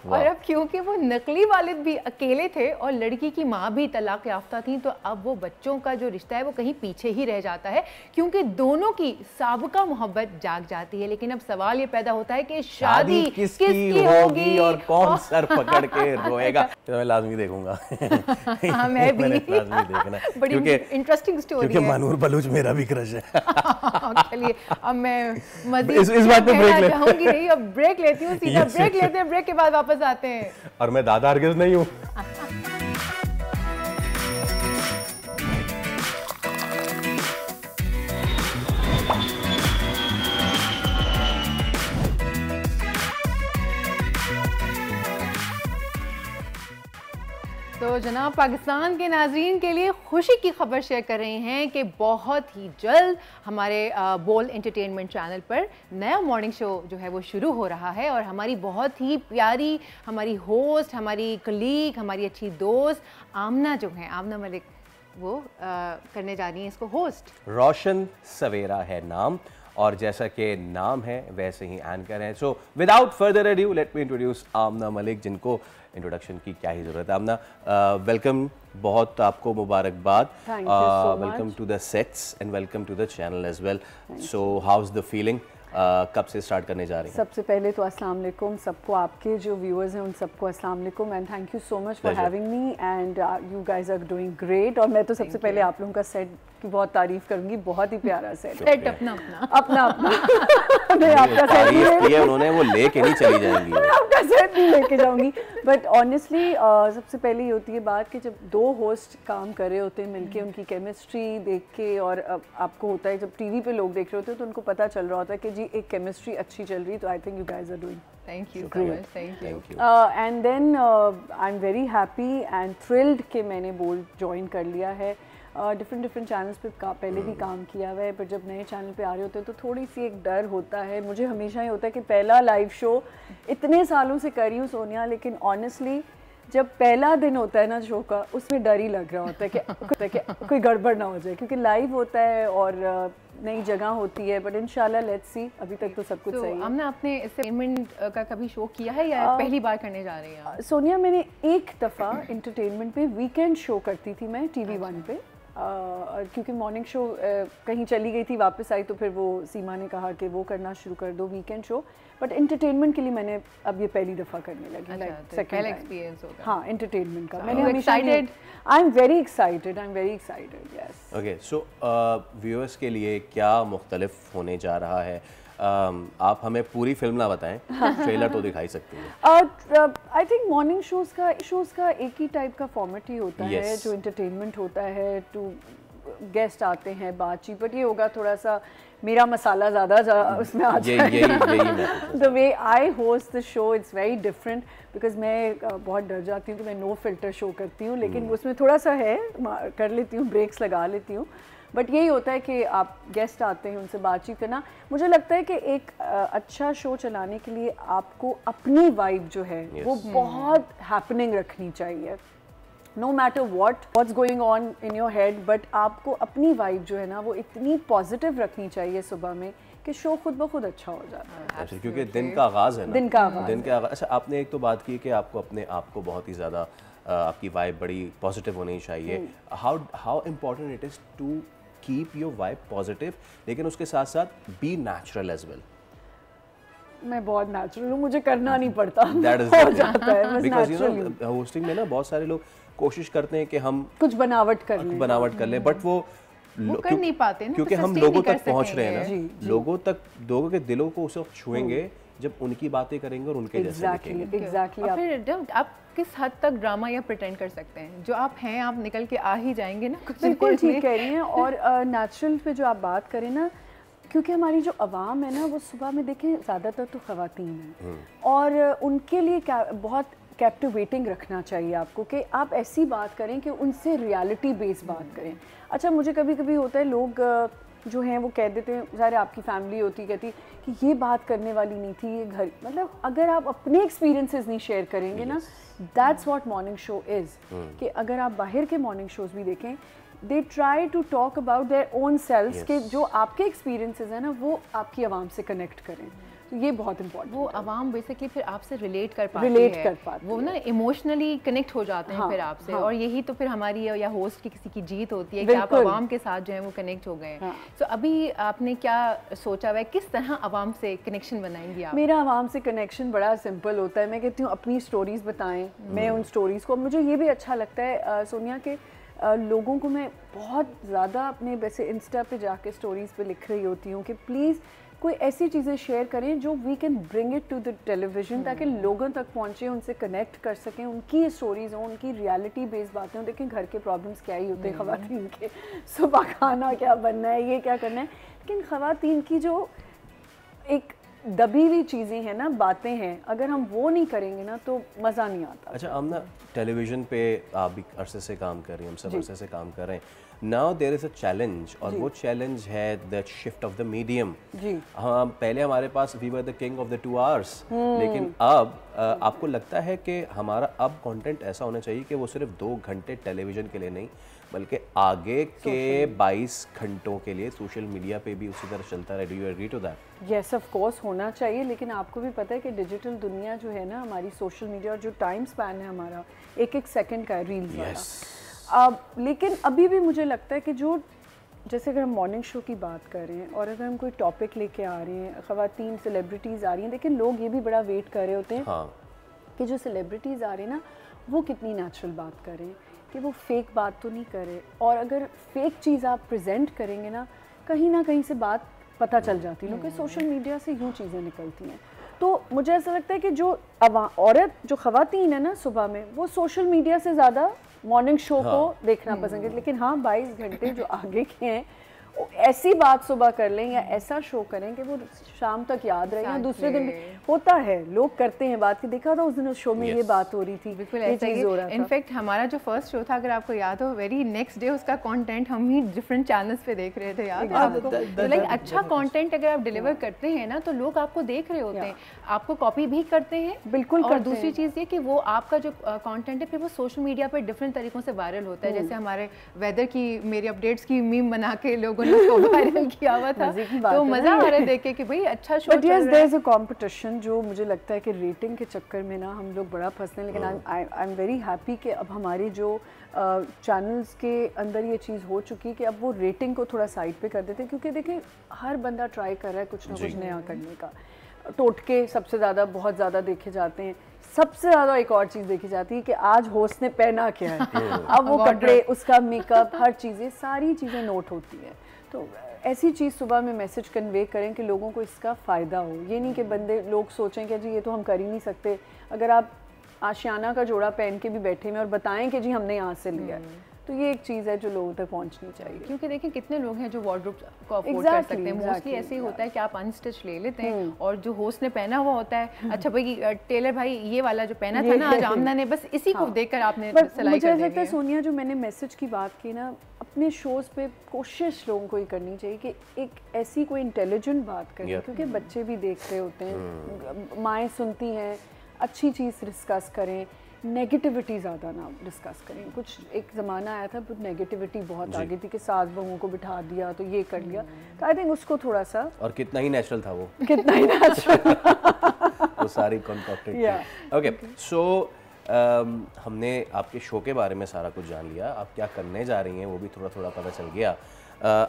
और अब क्योंकि वो नकली वालिद भी अकेले थे और लड़की की माँ भी तलाक याफ्ता थी, तो अब वो बच्चों का जो रिश्ता है वो कहीं पीछे ही रह जाता है क्योंकि दोनों की साबका मोहब्बत जाग जाती है। लेकिन अब सवाल ये पैदा होता है कि शादी किसकी होगी और कौन सर पकड़ के रोएगा। तो मैं लाजमी देखूंगा। हाँ, मैं भी लाजमी देखना, बड़ी इंटरेस्टिंग स्टोरी है। क्योंकि मानूर बलूच मेरा भी क्रश है। चलिए अब मैं मजीद इस बात पे ब्रेक चाहूंगी नहीं, अब ब्रेक लेती हूँ, सीधा ब्रेक लेते हैं, ब्रेक के बाद वापस आते हैं। और मैं दादा हरगिज़ नहीं हूँ। तो जनाब पाकिस्तान के नाजरीन के लिए खुशी की खबर शेयर कर रहे हैं कि बहुत ही जल्द हमारे बोल एंटरटेनमेंट चैनल पर नया मॉर्निंग शो जो है वो शुरू हो रहा है और हमारी बहुत ही प्यारी हमारी होस्ट, हमारी कलीग, हमारी अच्छी दोस्त आमना जो है, आमना मलिक, वो करने जा रही हैं इसको होस्ट। रोशन सवेरा है नाम और जैसा कि नाम है वैसे ही एंकर है। So without further adieu let me introduce Amna Malik, जिनको इंट्रोडक्शन की क्या ही ज़रूरत है। आमना, वेलकम, बहुत आपको मुबारकबाद, welcome to the sets and welcome to the channel as well. So how is the feeling, कब से स्टार्ट करने जा रही हैं? सबसे पहले तो अस्सलाम वालेकुम सबको, आपके जो व्यूअर्स हैं उन सबको अस्सलाम वालेकुम and thank you so much for having me and you guys are doing great. और मैं तो सबसे पहले आप लोगों का सेट की बहुत तारीफ करूंगी, बहुत ही प्यारा सेट है। अपना मैं आपका सेट किया उन्होंने, वो लेके नहीं चली जाएंगी, मैं आपका सेट नहीं लेके जाऊंगी। बट ऑनेस्टली सबसे पहले ये होती है बात कि जब दो होस्ट काम कर रहे होते हैं मिलके, उनकी केमिस्ट्री देख के, और आपको होता है जब टीवी पे लोग देख रहे होते हैं तो उनको पता चल रहा होता है कि जी एक केमिस्ट्री अच्छी चल रही है, तो I think you guys are doing thank you so much, thank you. And then I am very happy and thrilled कि मैंने बोल्ड ज्वाइन कर लिया है। डिफरेंट चैनल्स पे पहले भी काम किया हुआ है, पर जब नए चैनल पे आ रहे होते हैं तो थोड़ी सी एक डर होता है। मुझे हमेशा ही होता है कि पहला लाइव शो इतने सालों से कर रही हूँ सोनिया, लेकिन ऑनेस्टली जब पहला दिन होता है ना शो का, उसमें डर ही लग रहा होता है कि कोई गड़बड़ ना हो जाए, क्योंकि लाइव होता है और नई जगह होती है। बट इंशाल्लाह लेट्स सी, अभी तक तो सब कुछ सही है। हमने आपने एंटरटेनमेंट का कभी शो किया है या पहली बार करने जा रही हैं? सोनिया, मैंने एक दफ़ा एंटरटेनमेंट पे वीकेंड शो करती थी मैं TV1 पे, क्योंकि मॉर्निंग शो कहीं चली गई थी, वापस आई तो फिर वो सीमा ने कहा कि वो करना शुरू कर दो वीकेंड शो। बट एंटरटेनमेंट के लिए मैंने अब ये पहली दफ़ा करने लगी, लाइक सेकंड एक्सपीरियंस होगा। हाँ, एंटरटेनमेंट का मैंने हमेशा आई am very excited, yes. Okay, so viewers के लिए क्या मुख्तलिफ होने जा रहा है? आप हमें पूरी फिल्म ना बताएं, ट्रेलर तो दिखाई सकती हैं। आई थिंक मॉर्निंग शोज़ का एक ही टाइप का फॉर्मेट ही होता है, जो एंटरटेनमेंट होता है, टू गेस्ट आते हैं, बातचीत, बट ये होगा थोड़ा सा मेरा मसाला ज़्यादा उसमें आ जाएगा। The way I host the show it's very different, because मैं बहुत डर जाती हूँ कि मैं नो फिल्टर शो करती हूँ, लेकिन उसमें थोड़ा सा है, कर लेती हूँ, ब्रेक्स लगा लेती हूँ। बट यही होता है कि आप गेस्ट आते हैं, उनसे बातचीत करना। मुझे लगता है कि एक अच्छा शो चलाने के लिए आपको अपनी वाइब जो है वो बहुत हैपनिंग रखनी चाहिए, no matter what's going on in your head, but आपको अपनी वाइब जो है ना वो इतनी पॉजिटिव रखनी चाहिए सुबह में कि शो खुद ब खुद अच्छा हो जाता है। क्योंकि दिन का आगाज़ है ना, दिन का आगाज़। अच्छा, आपने एक तो बात की कि आपको अपने आप को बहुत ही ज़्यादा आपकी वाइब बड़ी पॉजिटिव होनी चाहिए। How important it is to keep your vibe positive, लेकिन उसके साथ साथ बी नेचुरल एज वेल? मैं बहुत नेचुरल हूँ, मुझे करना नहीं पड़ता, दैट इज हो जाता है बस because you naturally. No hosting में ना बहुत सारे लोग कोशिश करते हैं कि हम कुछ बनावट कर लें, बट वो कर नहीं पाते ना, क्योंकि हम लोगों तक पहुंच रहे हैं ना, लोगों के दिलों को उस वक्त छुएंगे जब उनकी बातें करेंगे और उनके जैसे दिखेंगे। एग्जैक्टली। और फिर जब आप किस हद तक ड्रामा या प्रिटेंड कर सकते हैं, जो आप हैं आप निकल के आ ही जाएंगे ना। बिल्कुल ठीक कह रही हैं। और नेचुरल पे जो आप बात करें ना, क्योंकि हमारी जो आवाम है ना वो सुबह में देखें ज़्यादातर तो ख़वातीन हैं, और उनके लिए बहुत कैप्टिवेटिंग रखना चाहिए आपको कि आप ऐसी बात करें कि उनसे रियलिटी बेस्ड बात करें। अच्छा, मुझे कभी कभी होता है लोग जो हैं वो कह देते हैं, ज़ाहिर आपकी फैमिली होती कहती कि ये बात करने वाली नहीं थी, ये घर, मतलब अगर आप अपने एक्सपीरियंसेस नहीं शेयर करेंगे ना, that's what morning show is. कि अगर आप बाहर के मॉर्निंग शोज़ भी देखें, they try to talk about their own selfs, के जो आपके एक्सपीरियंसेस हैं ना वो आपकी आवाम से कनेक्ट करें। तो ये बहुत इंपॉर्टेंट, वो आवाम बेसिकली फिर आपसे रिलेट कर पाती है, वो ना इमोशनली कनेक्ट हो जाते हैं फिर आपसे। और यही तो फिर हमारी या होस्ट की किसी की जीत होती है कि आप आवाम के साथ जो है वो कनेक्ट हो गए हैं। तो अभी आपने क्या सोचा हुआ है, किस तरह आवाम से कनेक्शन बनाएंगी आप? मेरा आवाम से कनेक्शन बड़ा सिंपल होता है। मैं कहती हूँ अपनी स्टोरीज बताएं, मैं उन स्टोरीज को, मुझे ये भी अच्छा लगता है सोनिया के लोगों को मैं बहुत ज़्यादा अपने वैसे इंस्टा पे जाके स्टोरीज पे लिख रही होती हूँ कि प्लीज़ कोई ऐसी चीज़ें शेयर करें जो we can bring it to the television, ताकि लोगों तक पहुँचे, उनसे कनेक्ट कर सकें, उनकी स्टोरीज हों, उनकी रियलिटी बेस्ड बातें हों। देखें घर के प्रॉब्लम्स क्या ही होते हैं ख़वातीन के, सुबह खाना क्या बनना है, ये क्या करना है, लेकिन ख़वातीन की जो एक दबी हुई चीज़ें हैं ना, बातें हैं, अगर हम वो नहीं करेंगे ना तो मज़ा नहीं आता। अच्छा आमना, टेलीविज़न पे आप भी अरसे से काम कर रही हैं, हम सब अरसे से काम कर रहे हैं। Now there is a challenge, और वो चैलेंज है the shift of the medium. हम पहले हमारे पास we were the king of the 2 hours, लेकिन अब आपको लगता है कि हमारा अब कंटेंट ऐसा होना चाहिए कि वो सिर्फ 2 घंटे टेलीविज़न के लिए नहीं, बल्कि आगे के 22 घंटों के लिए सोशल मीडिया पे भी उसी तरह चलता रहे। Do you agree to that? Yes, of course होना चाहिए, लेकिन आपको भी पता है कि डिजिटल दुनिया जो है ना हमारी, सोशल मीडिया और जो टाइम स्पैन है हमारा 1-1 सेकंड का है रील्स वाला। लेकिन अभी भी मुझे लगता है कि जो, जैसे अगर हम मॉर्निंग शो की बात कर रहे हैं और अगर हम कोई टॉपिक लेके आ रहे हैं, ख़वातीन सेलिब्रिटीज़ आ रही हैं, लेकिन लोग ये भी बड़ा वेट कर रहे होते हैं कि जो सेलिब्रिटीज़ आ रहे हैं ना वो कितनी नेचुरल बात करें, कि वो फेक बात तो नहीं करे। और अगर फेक चीज़ आप प्रेजेंट करेंगे ना कहीं से बात पता चल जाती है, क्योंकि सोशल मीडिया से यूँ चीज़ें निकलती हैं। तो मुझे ऐसा लगता है कि जो औरत, जो ख़वातीन है ना सुबह में, वो सोशल मीडिया से ज़्यादा मॉर्निंग शो को देखना पसंद करते। लेकिन हाँ, 22 घंटे जो आगे के हैं वो ऐसी बात सुबह कर लें या ऐसा शो करें कि वो शाम तक याद रहे, या दूसरे दिन भी होता है, लोग करते हैं बात की। देखा था उस दिन उस शो में ये बात हो रही थी, बिल्कुल ऐसा ही हो रहा था। इनफैक्ट हमारा जो फर्स्ट शो था, अगर आपको याद हो, वेरी नेक्स्ट डे उसका कंटेंट हम ही डिफरेंट चैनल्स पे देख रहे थे, याद है आपको? तो लाइक अच्छा कंटेंट अगर आप डिलीवर करते हैं ना तो लोग आपको देख रहे होते हैं, आपको कॉपी भी करते हैं। बिल्कुल। और दूसरी चीज़ ये कि वो आपका जो कंटेंट है फिर वो सोशल मीडिया पर डिफरेंट तरीकों से वायरल होता है। जैसे हमारे वेदर की, मेरी अपडेट्स की मीम बना के लोगों ने उसको वायरल किया हुआ था, तो मजा आ रहा है देख के कि भाई अच्छा शो चल रहा है। देयर इज अ कंपटीशन जो मुझे लगता है कि रेटिंग के चक्कर में ना हम लोग बड़ा फंसते हैं। लेकिन आई एम वेरी हैप्पी कि अब हमारी जो चैनल्स के अंदर ये चीज़ हो चुकी है कि अब वो रेटिंग को थोड़ा साइड पे कर देते हैं, क्योंकि देखें हर बंदा ट्राई कर रहा है कुछ ना कुछ नया करने का। टोटके सबसे ज़्यादा, बहुत ज़्यादा देखे जाते हैं। सबसे ज़्यादा एक और चीज़ देखी जाती है कि आज होस्ट ने पहना क्या है, अब वो कपड़े, उसका मेकअप, हर चीज़ें, सारी चीज़ें नोट होती हैं। तो ऐसी चीज़ सुबह में मैसेज कन्वे करें कि लोगों को इसका फ़ायदा हो। ये नहीं कि बंदे लोग सोचें कि जी ये तो हम कर ही नहीं सकते। अगर आप आशियाना का जोड़ा पहन के भी बैठे हैं और बताएं कि जी हमने यहाँ से लिया है, तो ये एक चीज़ है जो लोगों तक पहुँचनी चाहिए। क्योंकि देखिए कितने लोग हैं जो वार्डरोब को अफोर्ड कर सकते हैं। मोस्टली ऐसे ही होता है कि आप अनस्टिच ले लेते हैं और जो होस्ट ने पहना हुआ होता है, अच्छा भाई टेलर भाई ये वाला जो पहना था ना आज आमना ने, बस इसी को देखकर आपने सिलाई कर दी है। सोनिया, जो मैंने मैसेज की बात की ना, अपने शोज़ पे कोशिश लोगों को ये करनी चाहिए कि एक ऐसी कोई इंटेलिजेंट बात करें, क्योंकि बच्चे भी देख रहे होते हैं, माएँ सुनती हैं, अच्छी चीज़ डिस्कस करें, नेगेटिविटी ज़्यादा ना डिस्कस करें। कुछ एक ज़माना आया था नेगेटिविटी बहुत आ गई थी कि सास बहुओं को बिठा दिया तो ये कर लिया, तो आई थिंक उसको थोड़ा सा, और कितना ही नेचुरल था वो, कितना ही नेचुरल वो सारी कॉन्कॉक्टेड। ओके, सो हमने आपके शो के बारे में सारा कुछ जान लिया, आप क्या करने जा रही हैं वो भी थोड़ा थोड़ा पता चल गया।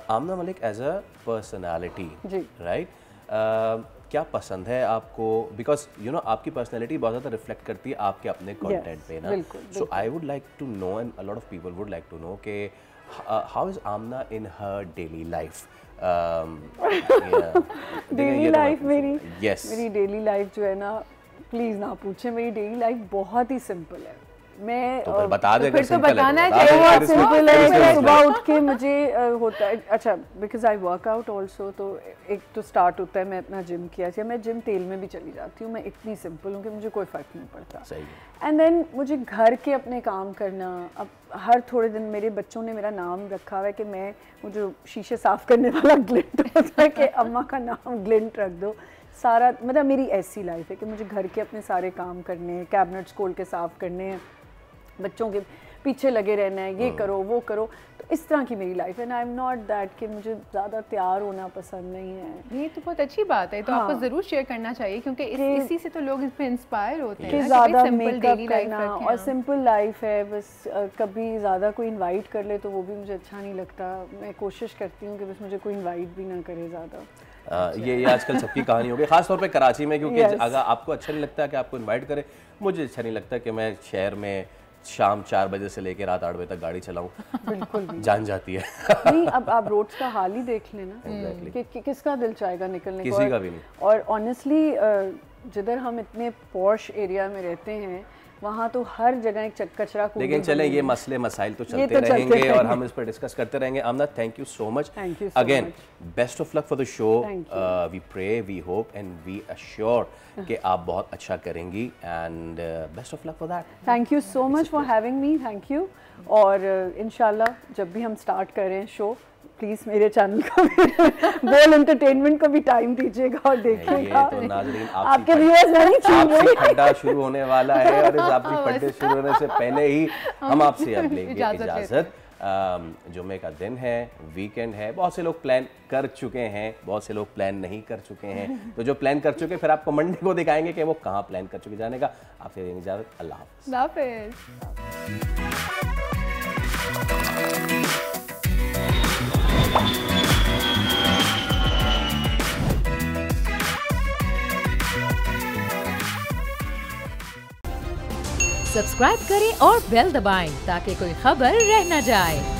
Amna Malik as a personality, right, क्या पसंद है आपको? बिकॉज यू नो आपकी पर्सनैलिटी बहुत ज़्यादा रिफ्लेक्ट करती है आपके अपने कंटेंट पे ना। So I would like to know, and a lot of people would like to know कि how is Amna in her daily life. Daily life मेरी डेली लाइफ जो है ना, प्लीज़ ना पूछे, मेरी डेली लाइफ बहुत ही सिंपल है। मैं तो बता दे, फिर तो बताना चाहिए। बहुत सिंपल है, सुबह उठ के मुझे होता है, अच्छा because I work out also, तो एक तो स्टार्ट होता है, मैं अपना जिम किया, चाहे मैं जिम तेल में भी चली जाती हूँ, मैं इतनी सिंपल हूँ कि मुझे कोई फ़र्क नहीं पड़ता। एंड देन मुझे घर के अपने काम करना, अब हर थोड़े दिन मेरे बच्चों ने मेरा नाम रखा हुआ है कि मैं, वो जो शीशे साफ़ करने वाला ग्लिंट होता है कि अम्मा का नाम ग्लिंट रख दो। सारा मतलब मेरी ऐसी लाइफ है कि मुझे घर के अपने सारे काम करने हैं, कैबिनेट्स खोल के साफ़ करने हैं, बच्चों के पीछे लगे रहना है, ये करो वो करो, तो इस तरह की मेरी लाइफ है। आई एम नॉट दैट कि मुझे ज़्यादा तैयार होना पसंद नहीं है। ये तो बहुत अच्छी बात है, तो आपको ज़रूर शेयर करना चाहिए, क्योंकि इसी से तो लोग इस पे इंस्पायर होते हैं कि ज़्यादा मेकअप करना और सिंपल लाइफ है। बस कभी ज़्यादा कोई इनवाइट कर ले तो वो भी मुझे अच्छा नहीं लगता। मैं कोशिश करती हूँ कि बस मुझे कोई इन्वाइट भी ना करे ज़्यादा। ये आजकल सबकी कहानी हो गई, खासतौर पे कराची में, क्योंकि अगर आपको अच्छा नहीं लगता कि आपको इनवाइट करे, मुझे अच्छा नहीं लगता कि मैं शहर में शाम 4 बजे से लेकर रात 8 बजे तक गाड़ी चलाऊं। बिल्कुल जान जाती है। नहीं, अब आप रोड्स का हाल ही देख लेना कि किसका दिल चाहेगा निकलने को, किसी का भी नहीं। और ऑनेस्टली जिधर हम इतने पॉश एरिया में रहते हैं वहाँ तो हर जगह एक कचरा। लेकिन चलें, ये मसले मसाइल तो चलते रहेंगे और हम इस पर डिस्कस करते रहेंगे। Amna, thank you so much again, best of luck for the show. We pray, we hope and we assure कि आप बहुत अच्छा करेंगी, and best of luck for that. Thank you so much for having me, thank you. और इंशाल्लाह जब भी हम स्टार्ट करें शो, प्लीज़ मेरे चैनल को भी, बोल एंटरटेनमेंट को भी टाइम दीजिएगा और देखिएगा। तो नाज़रीन, आपके व्यूअर्स नहीं आपसी खड्डा शुरू होने वाला है, और इस आपसी खड्डे शुरू होने से पहले ही हम आपसे अब लेंगे इजाज़त। जुम्मे का दिन है, वीकेंड है, बहुत से लोग प्लान कर चुके हैं, बहुत से लोग प्लान नहीं कर चुके हैं। तो जो प्लान कर चुके फिर आपको मंडे को दिखाएंगे कि वो कहाँ प्लान कर चुके जाने का। आपसे देंगे इजाज़त, अल्लाह हाफ़िज़। सब्सक्राइब करें और बेल दबाएं ताकि कोई खबर रह न जाए।